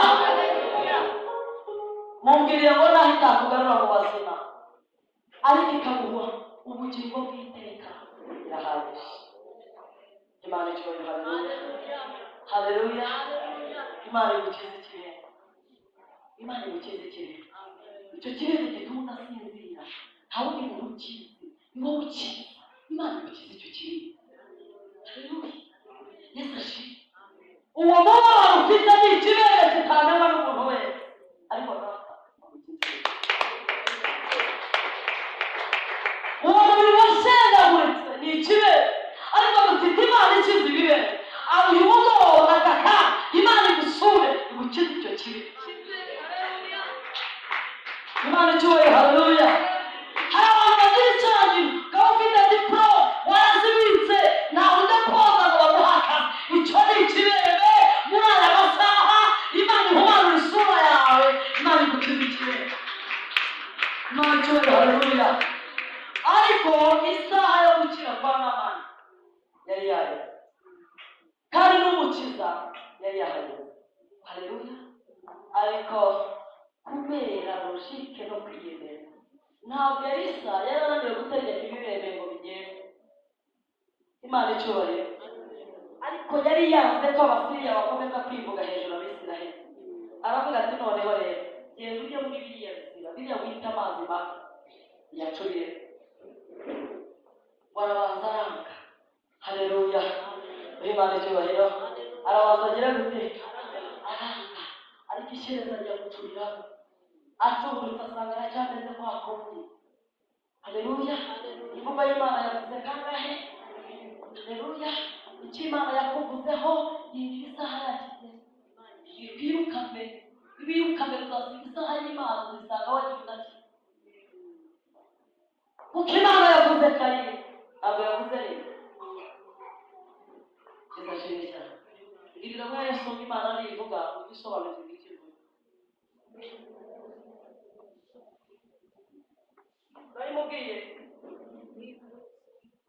Mumbwiriye ngo naho itakugarura mu bazima ariko ikaguha ubugingo bw'iteka, irahagije. Imana icyubahiro. Haleluya. Haleluya. Imana igukiza ikirere. Imana igukiza ikirere. Icyo kirere gituma udasinzira, nta wundi muntu ukizi, ni wowe ukizi. Imana igukiza icyo kirere. Haleluya. Yesu ashimwe. Uwo mubabaro ufite ni ikirere kitamenywa n'umuntu wese, ariko data agukiza. Uwo mubiri wasenyaguritse ni ikirere, ariko dufite Imana ikiza ibibere. Aho uyu mugoroba aka Imana igusure igukiza icyo kirere. Imana icyubahiro. Haleluya. Hari abantu bagira icyangiro, ukaba ufite diplome warazibitse, ntawe ujya koza ngo baguhaka. Icyo ni ikirere. Muri aya masaha Imana ihumanura isura yawe, Imana igukiza icyubahiro haleluya. Ariko isaha yo gukira kwa Namani yari yageze, kandi n'umukiza yari yahageze, haleluya. Ariko kubera logike no kwiyemera, ntabwo Elisa yari ananiwe gutegeka ibirebe ngo bigende. Imana icyubahiro. Ariko yari yanze ko Abasiriya bakomeza kwivuga hejuru Abisiraheli. Aravuga ati noneho rero genda ujye muri biriya bizira, biriya wita amazi mabi yacuriye. Warabanza aranga, haleluya. Imana icyubahiro. Arabanza agira gute? Aranga. Ariko ishyireza rya gucuriraho, acungurutse asanga aracyameze kwa kundi, haleluya. Imvugo y'Imana yavuze kangahe? Haleluya. Icyo Imana yakuvuzeho yinjira isaha yakigeze. Wirukame uzasiga isaha y'Imana uzisanga wagiye unaki. Kuko Imana yavuze kare, ntabwo yavuze neza. Izashimye cyane. Irira mwe yasomye Imana nivuga ugisobanukirwa ikivuga. Ndayimubwiye.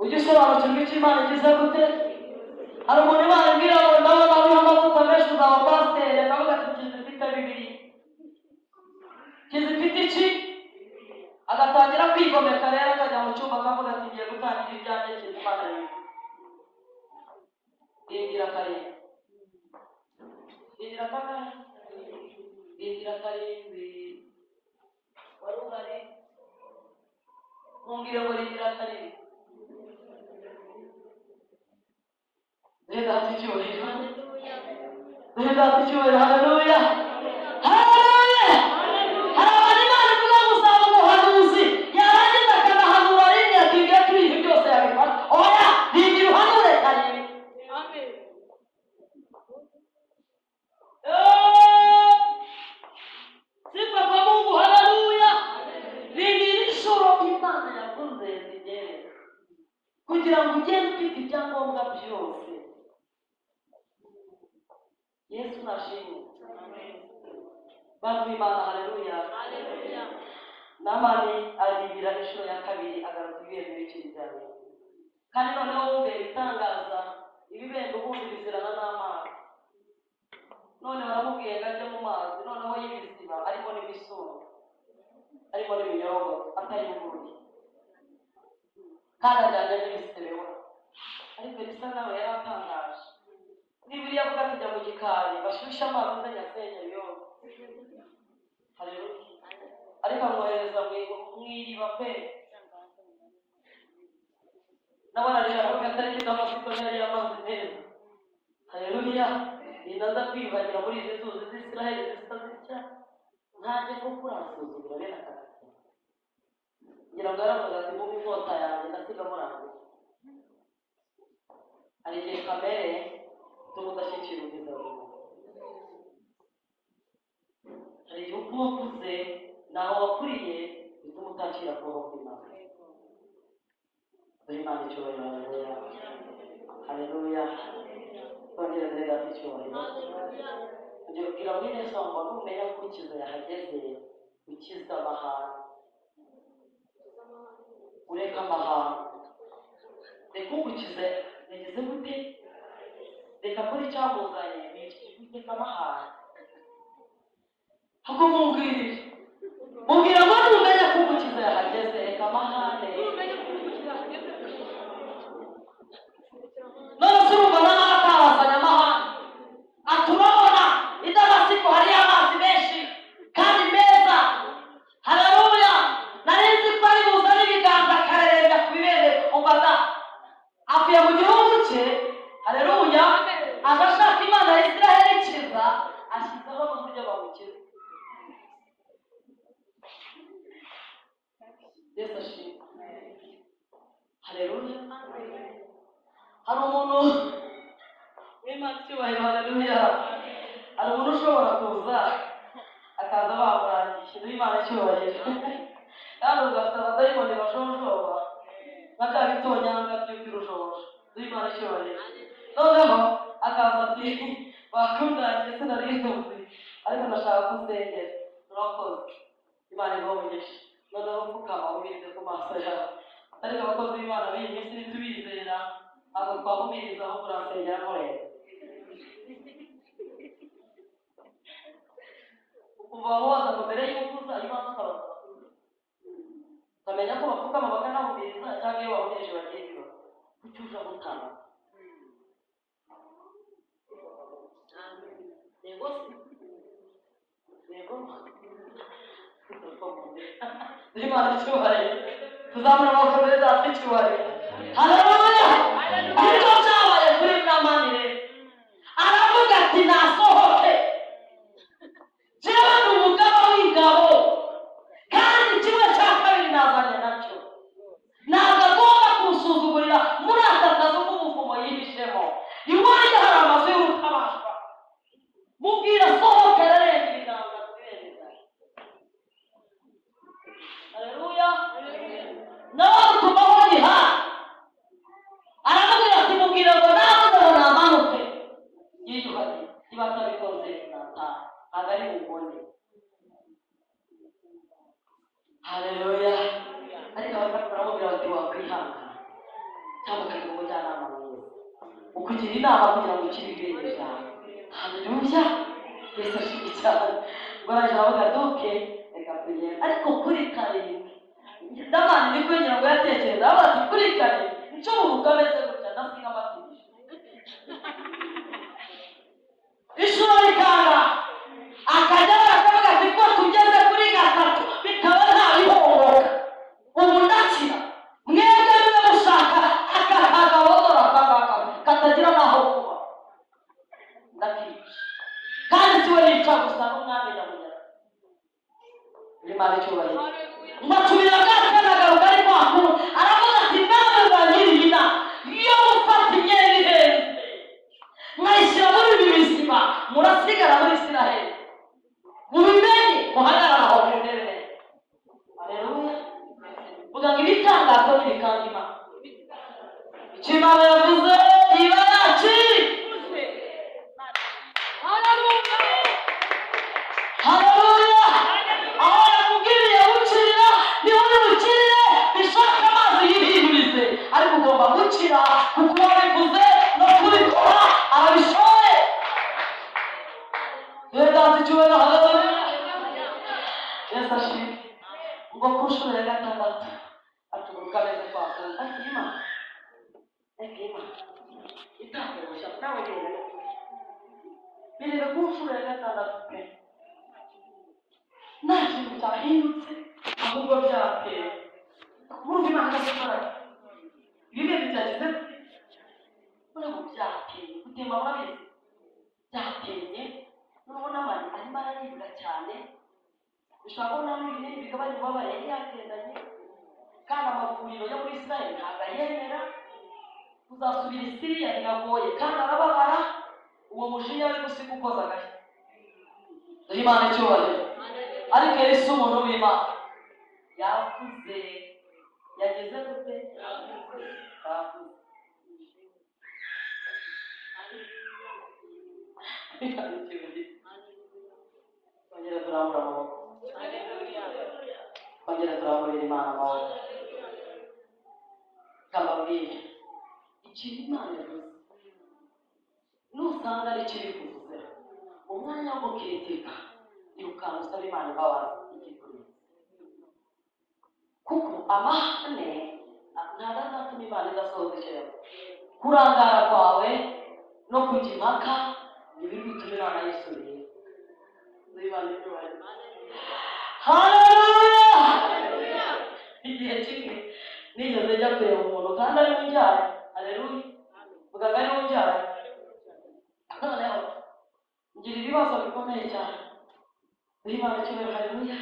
Ugisobanukirwa icyo Imana igize gute? Hari umuntu Imana ibwira ngo ndabona uriho amavuta menshi uzaba pasiteri, akavuga ati kizifite bibiri. Kizifite iki? Agatangira kwigomeka rero akajya mu cyumba akavuga ati ngiye gutangira ibyanjye Imana yivuga. Indira karindwi. Indira kangahe? Indira karindwi. Wari uhari? Mumbwire ngo indira karindwi. Data icyubahiro. Data icyubahiro. Haleluya. Haleluya. Hari abantu Imana ivuga ngo uzaba umuhanuzi, yarangiza akanahanura rimwe akibwira ko ibintu byose yabikora. Oya, rindira uhanure karindwi. Amen. Sifa kwa Mungu, haleluya. Rindira inshuro Imana yavuze zigere, kugira ngo ugende ufite ibyangombwa byose. Yesu nashimwe. Bantu b'Imana, haleluya. Namani aribira inshuro ya kabiri agaruka ibintu bikiri byawe. Kandi noneho wumve ibitangaza, ibibembe ubundi bizirana n'amazi. None baramubwiye ngo ajye mu mazi, noneho y'ibiziba arimo n'imisumba, arimo n'iminyorogo atayunguruye, kandi ajyanye n'ibisebeho. Ariko bisa nawe yari atangaje. Bibiliya avuga ati jya mu gikari bashyushye amazi uzajya asenya yose, haleluya. Ariko amwohereza mu iriba pe. Nabona rero avuga atari kidafite yari amazi meza, haleluya. Ndaza kwibagira muri izi nzuzi z'Isiraheli zisa zitya, ntaje ko kurasuzugura bene akazi. Ngira ngo yaravuga ati mu inkota yanjye ndasiga murangiye. Hari igihe kamere tumudashyikira ubwiza bwawe. Hari igihe uko wakuze naho wakuriye bituma utakira kubaho kw'Imana. Imana icyubahiro, haleluya. Haleluya. Twongere dore data icyubahiro. Ngiye kubwira mwene so ngo numenya ko ukiza yahageze, ukiza amahanga. Ureka amahanga. Reka ugukize yagize gute? Reka kuri icyamuzanye witeka amahanga. Ahubwo mubwira ngo numenya ko ugukiza yahageze, reka amahanga. None se urumva n'amahanga atabazanye amahanga. Aturabona i Damasiko hariyo amazi menshi kandi meza, haleluya. Nari nzi ko ari buzane ibiganza akarerembya ku bibere umbaga avuye mu gihugu cye, haleluya. Agashaka Imana ya Isiraheli ikiza, ashyizeho n'uburyo bamukiza. Yesu ashimwe, haleluya. Hari umuntu w'Imana icyubahiro, haleluya. Hari umuntu ushobora kuza akaza bamurangisha w'Imana icyubahiro, kandi ugasanga abadayimoni bashonjoba nk'aka bitonyanga by'ubwirushoboje w'Imana icyubahiro. Noneho akaza ati bakundangiye sinari ntuzi, ariko ndashaka kusengera. Murakoze, Imana ibahe umugisha. noneho mukama umirize ku maso yawe ariko abakozi b'Imana b'iyi minsi ntitubizera ntabwo twahumiriza aho kurasengera mureba kuva waza ngo mbere y'uko uza ibanza ukabaza ukamenya ko bapfukama bakanahumiriza cyangwa iyo bahumirije bagiye biba kuki uja gutanga yego Imana icyubahiro tuzamura amaboko mbere data icyubahiro haleluya nicyo cyabaye kuri Namani rero aravuga ati nasohoke jewe ni umugaba w'ingabo kandi kimwe cya kabiri nazanye nacyo ntabwo agomba kunsuzugurira muri aka kazi k'umuvumo yihishemo iwanjye hari amazu y'urutabashwa mubwira sohoke ararenga ibiganza kubera haleluya nawe utumaho giha aramubwira ati mubwira ngo nawe ndabona amanuke yiyuhage niba atabikoze nataha ntabwo ari bubone haleluya ariko abantu baramubwira bati wakwihangana cyangwa ukagira umujyanama mwiza ukugira inama kugira ngo ukire ibirenge byawe haleluya yesu ashimwe cyane baraje bavuga doke reka tugende ariko kuri karindwi Namani ni kwegera ngo yatekereza aho ati kuri karindwi nicyo umuntu ameze gutya ndasiga amatirije ishuri rikanga akajya bakavuga ati ko tugeze kuri gatatu bikaba nta bihohoka ubu ndakira mwebwe mwe mushaka akakagabodora akangaka katagira n'aho kuba ndakica kandi siwe yica gusa n'umwami nyamugera Imana icyubahiro mbasubira gakanagaruka ari kwakuru aravuga ati nawe banyiriye inama iyo mufata imyenda ihenze mwayishyira muri ibi bizima murasigara muri Isiraheli mubimenye muhagarara aho mu ntebe haleluya vuga ngo ibitangazo n'ibikanga Imana icyo Imana yavuze iba yakiriye haleluya aho yakubwiriye gukirira niho ntibukirire bishaka amazi yihindurize ariko ugomba gukira kuko wabivuze no kubikora arabishoboye yedanze icyubahiro haleluya yesu ashimwe ngo ku nshuro ya gatandatu atuguruka ameze kwakunda Imana itakoresha nawe nyine birebe ku nshuro ya gatandatu pe nta kintu cyahindutse ahubwo byateye kumva Imana idakora ibihe byagize urabona byateye gutema murabizi byateye nubona amani arimo araribwa cyane ushobora kubonamo ibinini bigabanya ububabare yari yatendanye kandi amavuriro yo muri Isiraheli ntabwo ayemera kuzasubira i Siriya biragoye kandi arababara uwo mujinya ari gusiga ukoza agashya dore Imana icyubahiro ariko Yesu umuntu w'Imana yavuze yageze gute yavuze kongera turambura amaboko kongera turamburira Imana amaboko kababwira ikintu Imana yavuze nusanga ari kiri kuvuze umwanya wo gukritika irukana usaba Imana imbabazi igikuri kuko amahane ntabwo azatuma Imana idasohoza icyo yavuze kurangara kwawe no kujya impaka ntibiri gutuma Imana yisubira Imana icyubahiro haleluya igihe kimwe nigeze njya kureba umuntu kandi ari mu njyana haleluya vugaga ari mu njyana noneho ngira ibibazo bikomeye cyane Imana icyubahiro haleluya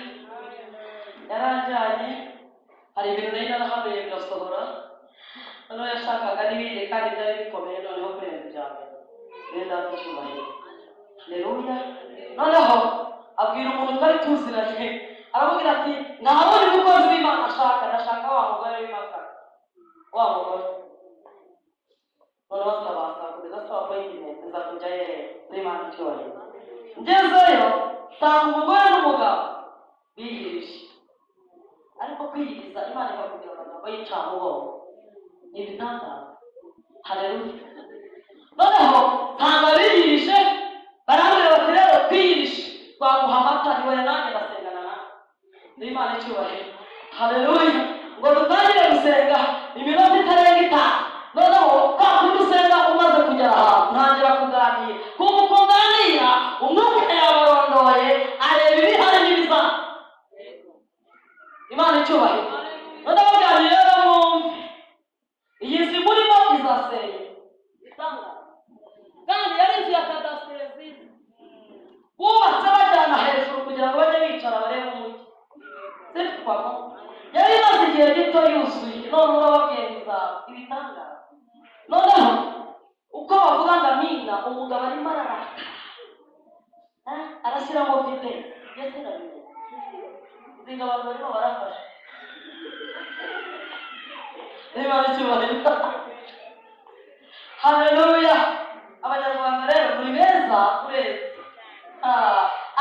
yaranjyanye hari ibintu nari narahabereye birasohora noneho yashakaga n'ibindi kandi byari bikomeye noneho kurenza ibya mbere rero icyubahiro haleluya noneho abwira umuntu twari tuziranye aramubwira ati ntabona umukozi w'Imana ndashaka wa mugore w'Imana wa mugore noneho turabasa kugeza saa kuyine nza kujya Imana icyubahiro ngezeyo nsanga umugore n'umugabo biyirije ariko kwiyiriza Imana ikakubwira amagambo y'incamugongo ni ibitangaza. Haleluya. Noneho ntabwo biyirije barambwira bati rero twiyirishe twaguha amata niwe nanjye basengana nawe n'Imana icyubahiro. Haleluya. Ngo dutangire gusenga iminota itarenga itanu. Noneho kwa kundi usenga umaze kugera ahantu ntangira kuganira kuko uko nganira umwuka yabarondoye areba ibihari n'ibizana. Imana icyubahiro. Noneho baganira rero mwumve iyi nzu murimo izasenya kandi yari inzu ya kadasiteri nziza bubatse bajyana hejuru kugira ngo bajye bicara barebe umujyi zikwamo. Yari imaze igihe gito yuzuye none urababwira ibitangaza. Noneho uko bavuga ngo amina umugabo arimo ararakara arashyiramo vitesi ndetse na bimwe izinga abantu barimo barafasha. Imana icyubahiro. Haleluya. Abanyarwanda rero muri beza uretse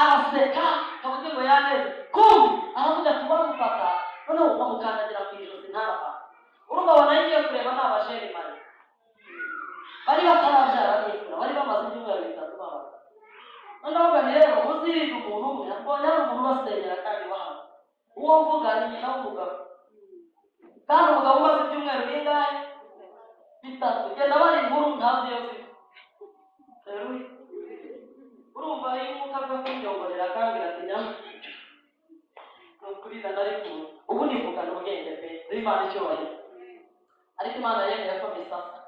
araseka kavuze ngo yaneze kumbi aravuga ati bamufata noneho ukamukandagira ku ijosi ntapfa. Urumva wanagiye kureba ni abajene mari bari batarabyara neza bari bamaze ibyumweru bitatu babaga. Noneho bani rero muzirinde umuntu umwe akongera ari umuntu basenyera kandi bahana uwo mvuga ni nyina w'umugabo kandi umugabo umaze ibyumweru bingahe bitatu genda bari inkuru ntazi iyo ziko. Haleluya. Urumva iyo umwuka aza kunyongorera kandi atinya nukuri ndari kumwe ubu nivugana ubwenge pe n'Imana icyubahiro. Ariko Imana yemeye ko misasa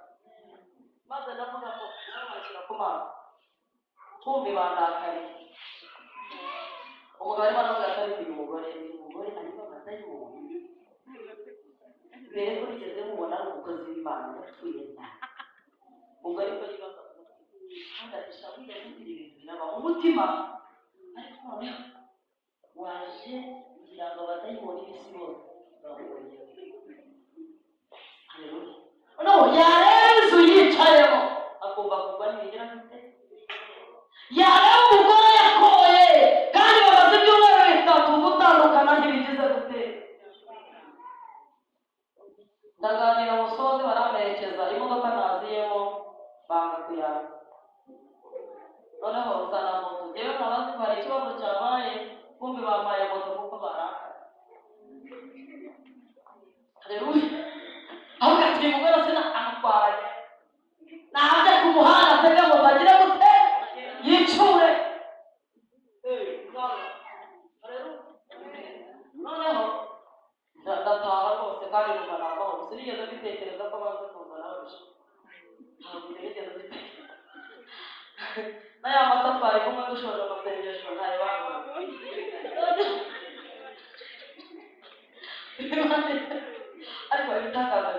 maze ndavuga ko namashyira ku mazi kumbi bandakariye umugabo arimo aravuga atari uyu mugore arimo amatari mu mubiri mbere ko nigeze mubona ari umukozi w'Imana yapfuye cyane ubwo ariko yibaza kandi atisha burya kugira ibintu biraba mu mutima. Ariko noneho waje kugira ngo abadayimoni b'isi bose bamubonye. Haleluya. Noneho yareba inzu yicayemo akumva kugwa ntibigira gute. Yareba umugore yakoye kandi bamaze ibyumweru bitatu gutandukana ntibigize gute. Ndaganira umusozi baramerekeza imodoka naziyemo banga kuyaza. Noneho uzana moto yewe nabazi ko hari ikibazo cyabaye kumbi bamaye moto kuko baraka. Haleluya. Ahubwo ati mugore se amutwaraye ntabyo ku muhanda atega ngo bagire gute yicure. Noneho ndataha rwose kandi numva ntabwo sinigeze mbitekereza ko baza kuzana barusha ntabwo nigeze mbitekereza n'aya matafari kumwe dushoje amasengesho ntayo bagura. Ariko ibitangaza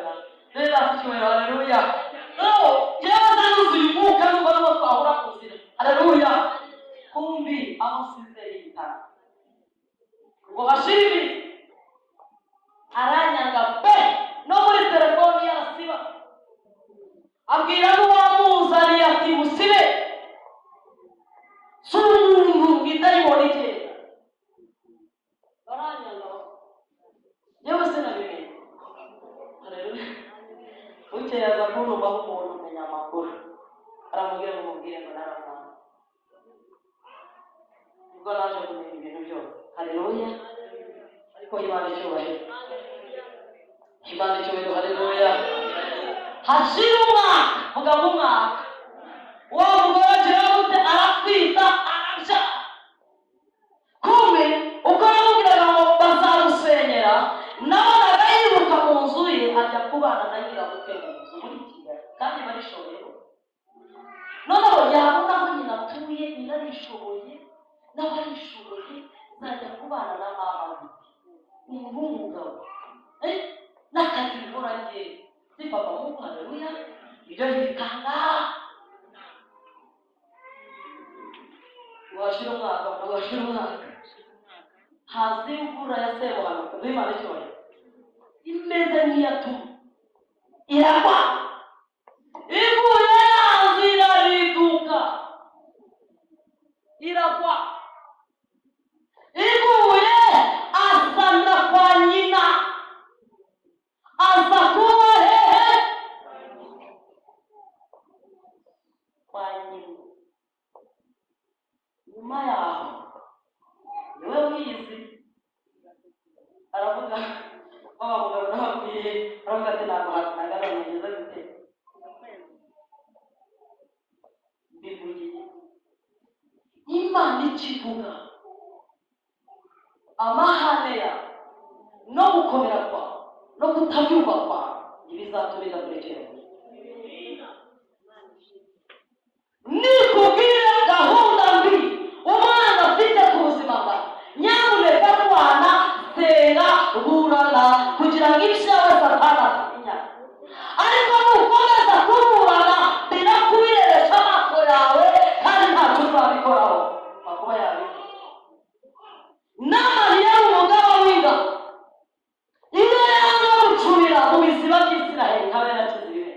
rero afite haleluya. No yewe nanuzuye umwuka numva n'uwo twahura ku nzira. Haleluya. Kumbi amusize yitana ngo bashimi aranyanga pe no muri telefoni yarasiba abwira n'uwamuzaniye ati musibe sumuntu idayimoni ke baranyanga yewe sinabimenye. Haleluya. Bukeye aza kurumbaho umuntu umenya amakuru aramubwira ngo mubwire ngo naramwana ubwo naje kumenya ibintu byose. Haleluya. Ariko Imana icyubahiro. Imana icyubahiro. Haleluya. Hashira umwaka mugabo umwaka wa mugore agira gute aratwita arabya kumbe uko yamubwiraga ngo bazamusenyera nabonaga yiruka mu nzu ye ajya kubana na nyirabukwe mu nzu muri Kigali kandi barishoboye. Noneho yabona aho nyina atuye nyina arishoboye n'abarishoboye zajya kubana na mama we n'umugabo n'akazi bihora ngewe zipapa mu Haleluya. Ibyo ntibikanga washira umwaka hazi imvura ya semuhanuka n'Imana icyubahiro imeze nk'iyatuma iragwa iguye yanzu irariduka iragwa iguye asana kwa nyina wa mugabo nababwiye aravuga ati ntabwo hakanagana nigeze gute bivugiye Imana ikivuga amahane ya no gukomera kwa no kutabyumva kwa ibizatumira muri Jehova nikubwira gahunda mbi umwana afite ku buzima bwawe nyamuneka rwana senga burana kugira ngo ibyawe satana atamenya ariko nukomeza kuburana birakubireresha amaso yawe kandi ntacyo uzabikoraho makuba yawe n'amariya umugabo w'ingabo iyo yanga gucubira mu biziba by'Isiraheli nkaba yarakize ibihe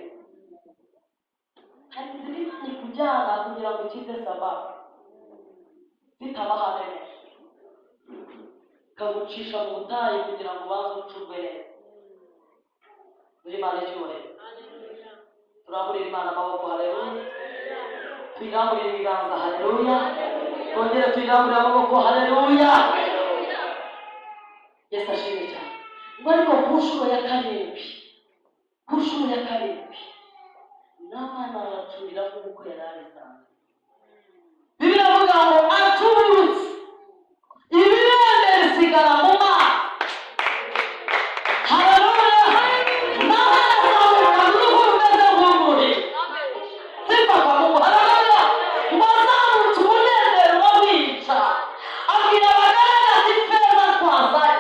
hari izindi ni kujyana kugira ngo ukize saba bitabahane neza kagucisha mu butayu kugira ngo ubanze ucurwe neza muri Imana icyubahiro turamburira Imana amaboko haleluya tuyiramburira ibiganza haleluya twongere tuyiramburire amaboko haleluya Yesu ashimwe cyane ngo ariko ku nshuro ya karindwi n'abana baracurira nk'uko yari abisanzwe Bibiliya ivuga ngo acurutse ibirembe bisigara mu mazi haleluya n'abana bazamuka n'uruhu rumeze nk'umuriro zipaka mu haleluya ngo azamutse umunezero w'abica abwira abagaragu ati feza twazanye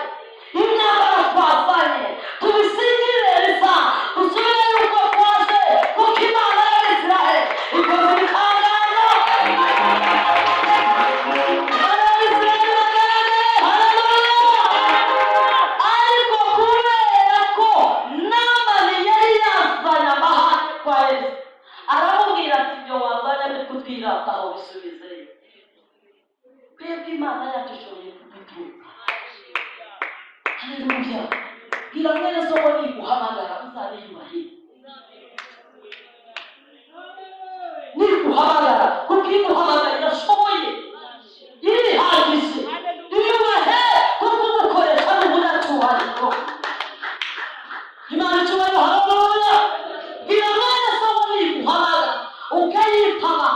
imyambaro twazanye tubisigire risa dusubire yuko twaje kuko Imana y'Abisiraheli ikoze ibitangaza ariko kubera ko Namani yari yazanye amahane kwa Elisa aramubwira ati ibyo wazanye ari kutwirataho bisubizeyo twebwe Imana yacu ishoboye kudutuza haleluya bwira mwene so ngo niguhamagara uzaniyubahire niguhamagara kuko iguhamagara irashoboye irihagije iyubahe kuko umukoresha n'umunyacyubahiro Imana icyubahiro haleluya bwira mwene so ngo niguhamagara ukayitaba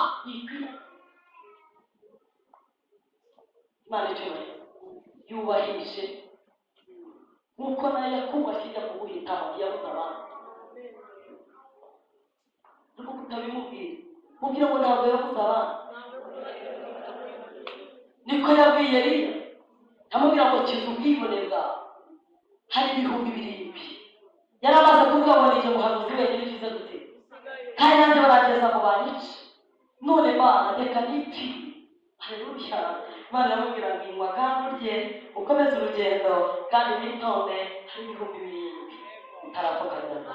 Imana icyubahiro yubahirije nk'uko nayo yakubashye ijya kuguhitamo yabuze abantu ariko kutabimubwira mubwira ngo ntabwo yabuze abantu niko yabwiye Eliya amubwira ngo kiza ubwibone bwawe hari 7,000 yari amaze kuvuga ngo nije muhanuzi wenyine ukize gute kandi nanjye barageza mu banyice none Mana reka nipfi haleluya Imana iramubwira ngo ingwagambo rye ukomeze urugendo kandi witonde hari 7,000 utaravuganira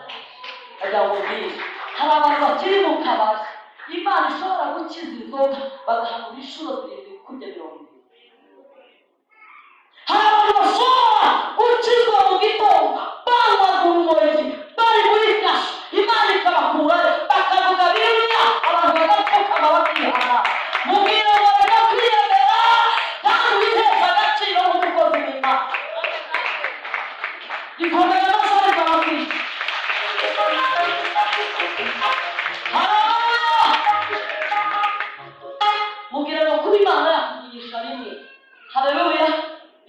ajya mubwira hari abantu bakiri mu kabari Imana ishobora gukiza inzoga bagahanura inshuro 7 kurya 20 hari abantu bashobora gukizwa mu gitondo banywaga urumogi bari muri kasho Imana ikabakurayo bakavuga Bibiliya abantu bagapfukama bakihana mubwira ngo reka kwiyemera kandi witesha agaciro nk'umukozi w'Imana ikomeye n'asari kababwira mubwira ngo kuba Imana yakuvugisha rimwe haleluya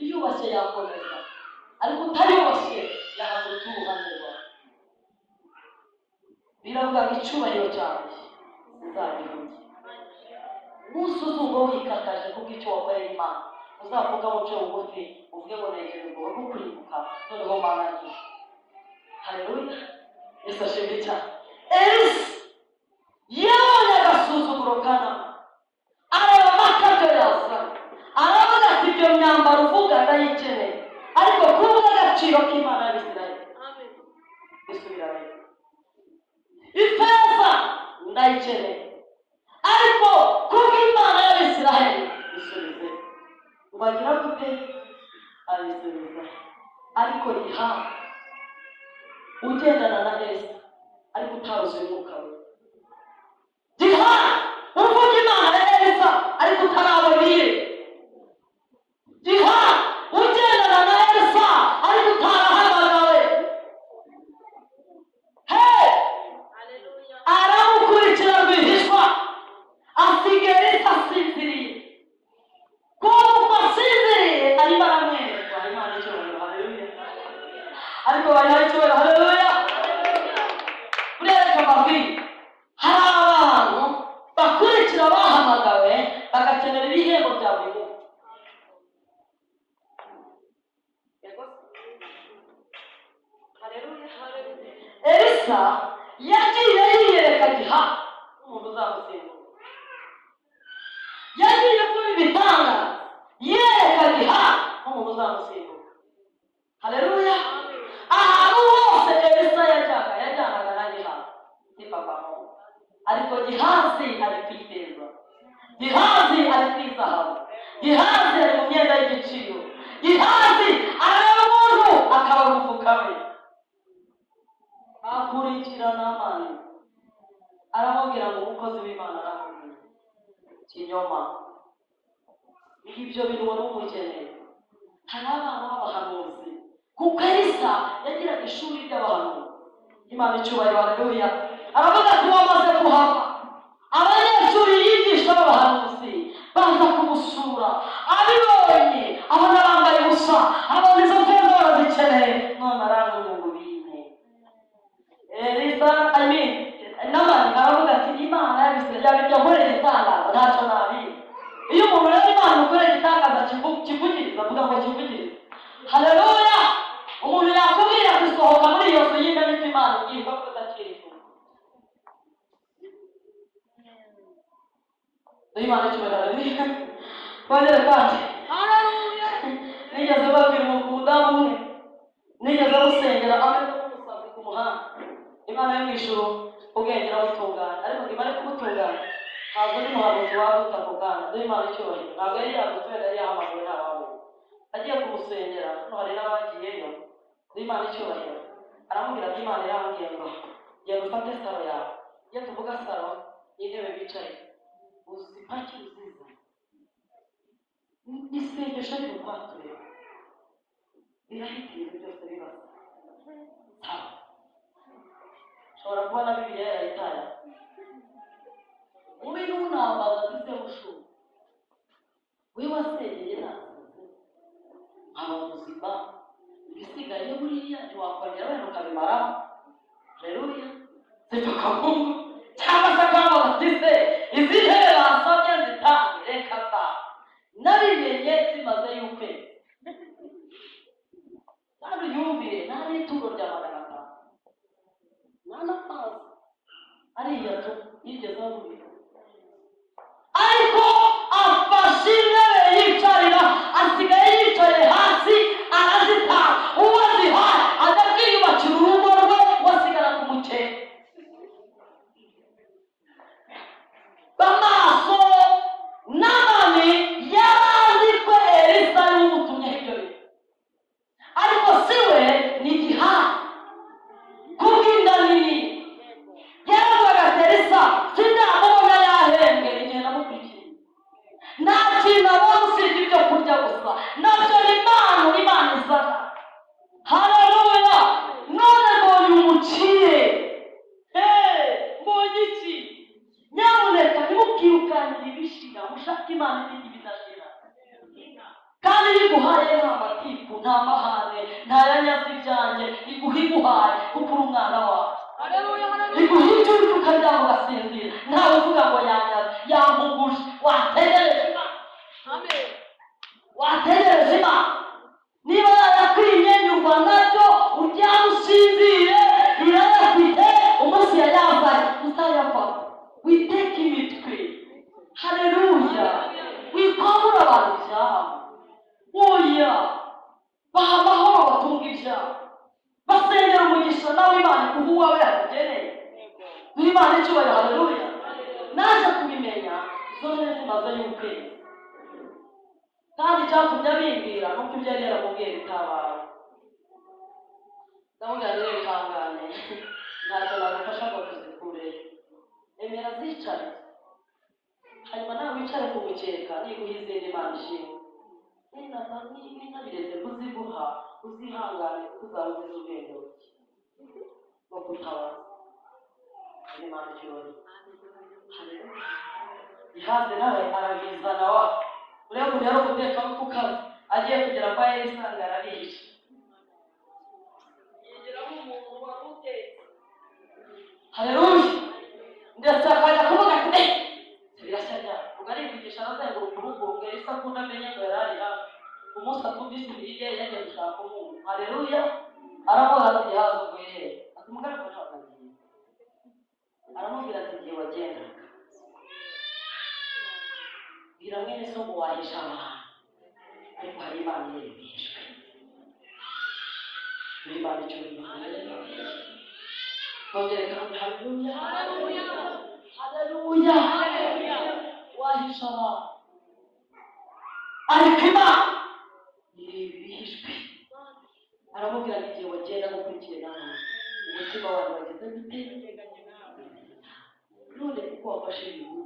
iyubashye yakomeza ariko utariyubashye yahagurutse uruhande rwawe biravuga ngo icyubahiro cyawe uzagihuge umunsi uzumva wikakaje kubw'icyo wakoreye Imana uzavuga muce bugufi uvuge ngo negere ngo bwo kwibuka noneho Mana ngiye haleluya Yesu ashimwe cyane Elisa yabonye agasuzuguro kana areba amakabyo yazanye aravuga ati ibyo myambaro uvuga ndayikeneye ariko kubw'agaciro k'Imana y'Abisiraheli bisubirayo ifeza ndayikeneye ariko kubw'Imana y'Abisiraheli bisubize ubagira gute abisubiza ariko riha ugendana na Elisa ariko utaruzuye umwuka we riha uvuga Imana ya Elisa ariko utarabonye riha ugendana na Elisa ariko ariko bayihaye icyubahiro. Haleluya. Urereka babiri hari abantu bakurikira bahamagawe bagakenera ibihembo bya buri munsi. Elisa yagiye yiyereka giha umuntu uzamusimbura, yagiye kuri ibitanga yereka giha umuntu uzamusimbura. Haleluya. Ahantu hose Elisa yajyanaga na giha ni papa mo, ariko gihazi ari kwiteza, gihazi ari kwizahabu, gihazi ari mu myenda y'igiciro, gihazi areba umuntu akaba gufuka we. Akurikirana amani aramubwira ngo umukozi w'Imana aramubwira kinyoma, ibyo bintu wari umukeneye. Hari abana b'abahanuzi kuko Elisa yagiraga ishuri ry'abahanuzi. Imana icyubahiro. Haleluya. aravuga ati wamaze kuhava, abanyeshuri yigisha b'abahanuzi baza kumusura, abibonye abona bambaye ubusa, abona izo feza barazikeneye, none aranguye ngo bine. Elisa n'abandi baravuga ati Imana yakoreye igitangaza ntacyo nabizi. Iyo umuntu rero Imana imukoreye igitangaza kivugiriza, avuga ngo kivugiriza. Haleluya. Umuntu yakubwira gusohoka muri iyo nzu y'imana Imana ugiye ko kudakiriza. Imana icyubahiro. Twongere kandi haleluya. Nigeze babwira umudamu umwe, nigeze musengera ameze nk'umusazi ku muhanda. Imana yo mu ijuru ubwenge irabutunganya, ariko imana kubutunganya ntabwo ari muhanuzi waduta ako kanya. Imana icyubahiro. Ntabwo yari yagutwera, yari yahamagawe ntawawe. Agiye kumusengera, hano hari n'abagiyeyo. Imana icyubahiro. Aramubwira ati Imana irambwiye ngo genda ufate saro yawe. Iyo tuvuga saro n'intebe bicaye uzipaki uziza isengesho ry'ukwatuye birahita ibintu byose bibaza. Ushobora kubona Bibiliya yarayitaya mu bintu unambaza ndetse mushubu wibasengeye nasoze aba muzima, ibisigaye buriya ntiwakongera wenda ukabimaraho. Haleluya. Zituka Mungu cyangwa se akaba batise izi ntebe basabye zitange reka ta nabimenye zimaze y'ukwezi kandi yumvire nari ituro rya magana 500 n'amazi ariya tu yigeze abubira, ariko afashe intebe yicarira asigaye yicaye hasi arazita uwo zihaye adakiyubakira urugo rwe wasigara ku mukene. Bamaso n'abami yarazi ko Elisa y'umutumye ibyo bintu, ariko siwe ni gihazi kubw'inda nini. Yaravugaga ati Elisa sindamubona yahembwe igihe namukurikiye, nta kintu abona usibye ibyo kurya gusa, nabyo ni Imana izana. Haleluya. None mbonye umukire, mbonye iki? Nyamuneka ntimubwirukankire ibishira, mushake Imana ibindi bidashira. Kandi iguhaye nta matiku, nta mahane, nta yanyazi ibyanjye, iguhaye kuko uri umwana wawe. Iguha ibyo uri ukaryama ugasinzira, ntawe uvuga ngo yanyaze yampuguje. Wategereje Imana, wategereje Imana. Niba yarakwimye nyumva nabyo uryama usinzire, irayafite umunsi yayabaye uzayafata. Witeke imitwe. Haleluya. Wikwamura abantu ibyabo. Oya. Baha amahoro batunga ibyabo, basengera umugisha nawe Imana iguha uwawe yakugeneye. Imana icyubahiro. Haleluya. Naje kubimenya zone zimaze y'ukwezi, kandi cyatumye abimbwira nuko ibyo yari yaramubwiye bitabaye. Ndamubwira rero ihangane ntacyo nagufasha ngo tuzikure, emera zicare, hanyuma nawe wicare ku mukeka niguha izindi Imana ishimwe. Ninabireze kuziguha uzihangane kuko uzaba uzize ubwenge buke bwo kutabaza. Imana icyubahiro. Gihazi nawe arabizana wa ureba ukuntu yari umuteka kukazi agiye kugera kwa Elisa ngo arabihishe. haleluya ndetse akajya kuvuga ati birashyanya ugarivugisha arazenguruka urugo Elisa akunda amenye ngo yarari hafi umunsi atumvise ibiryo yagiye gushaka umuntu haleluya aravuga ati haza ubwere ati umugaragu ntabwo agiye aramubwira ati igihe wagendaga bwira mwene so ngo wahisha abantu ariko hari Imana yibishwe Imana icyubahiro kongera kandi haleluya haleluya wahisha abantu ariko Imana yibishwe aramubwira ati igihe wagenda gukurikirana umutima wawe wageze gute none kuko wafashe ibintu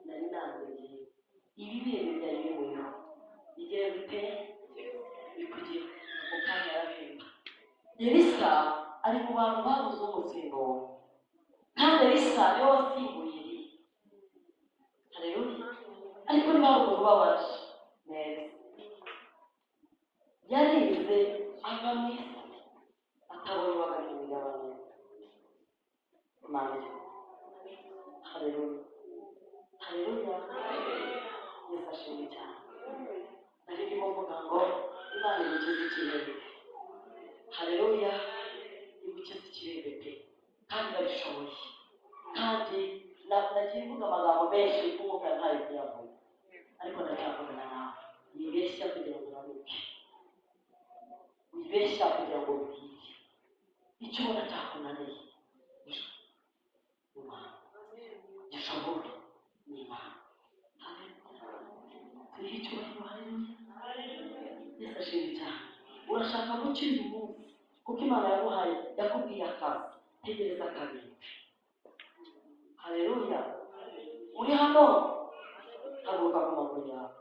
nari nanzogeye ibi bintu byari bimuyeho bigere gute bikugira ako kanya arabimba Elisa ari mu bantu babuze umutsindo kandi Elisa niwe wasimbuye Eliya haleluya ariko ntibabuze ubabaje neza yarize ava mu isi atabonye uwagana imigabane Imana haleluya haleluya Yesu ashimwe cyane nari ndimo mvuga ngo Imana igukize ikirere haleluya igukize ikirere pe kandi irabishoboye kandi nagiye mvuga amagambo menshi nk'umwuka ntayo kuyavuga ariko ndacyavugana nawe wibeshya kugira ngo uramuke wibeshya kugira ngo ubwire icyo ubona cyakunaniye Imana gishobora ni Imana turiho icyubahiro haleluya Yesu ashimwe cyane urashaka gukira uyu munsi kuko Imana yaguhaye yakubwiye akazi tegereza kabiri haleluya uri hano haguruka ku maguru yawe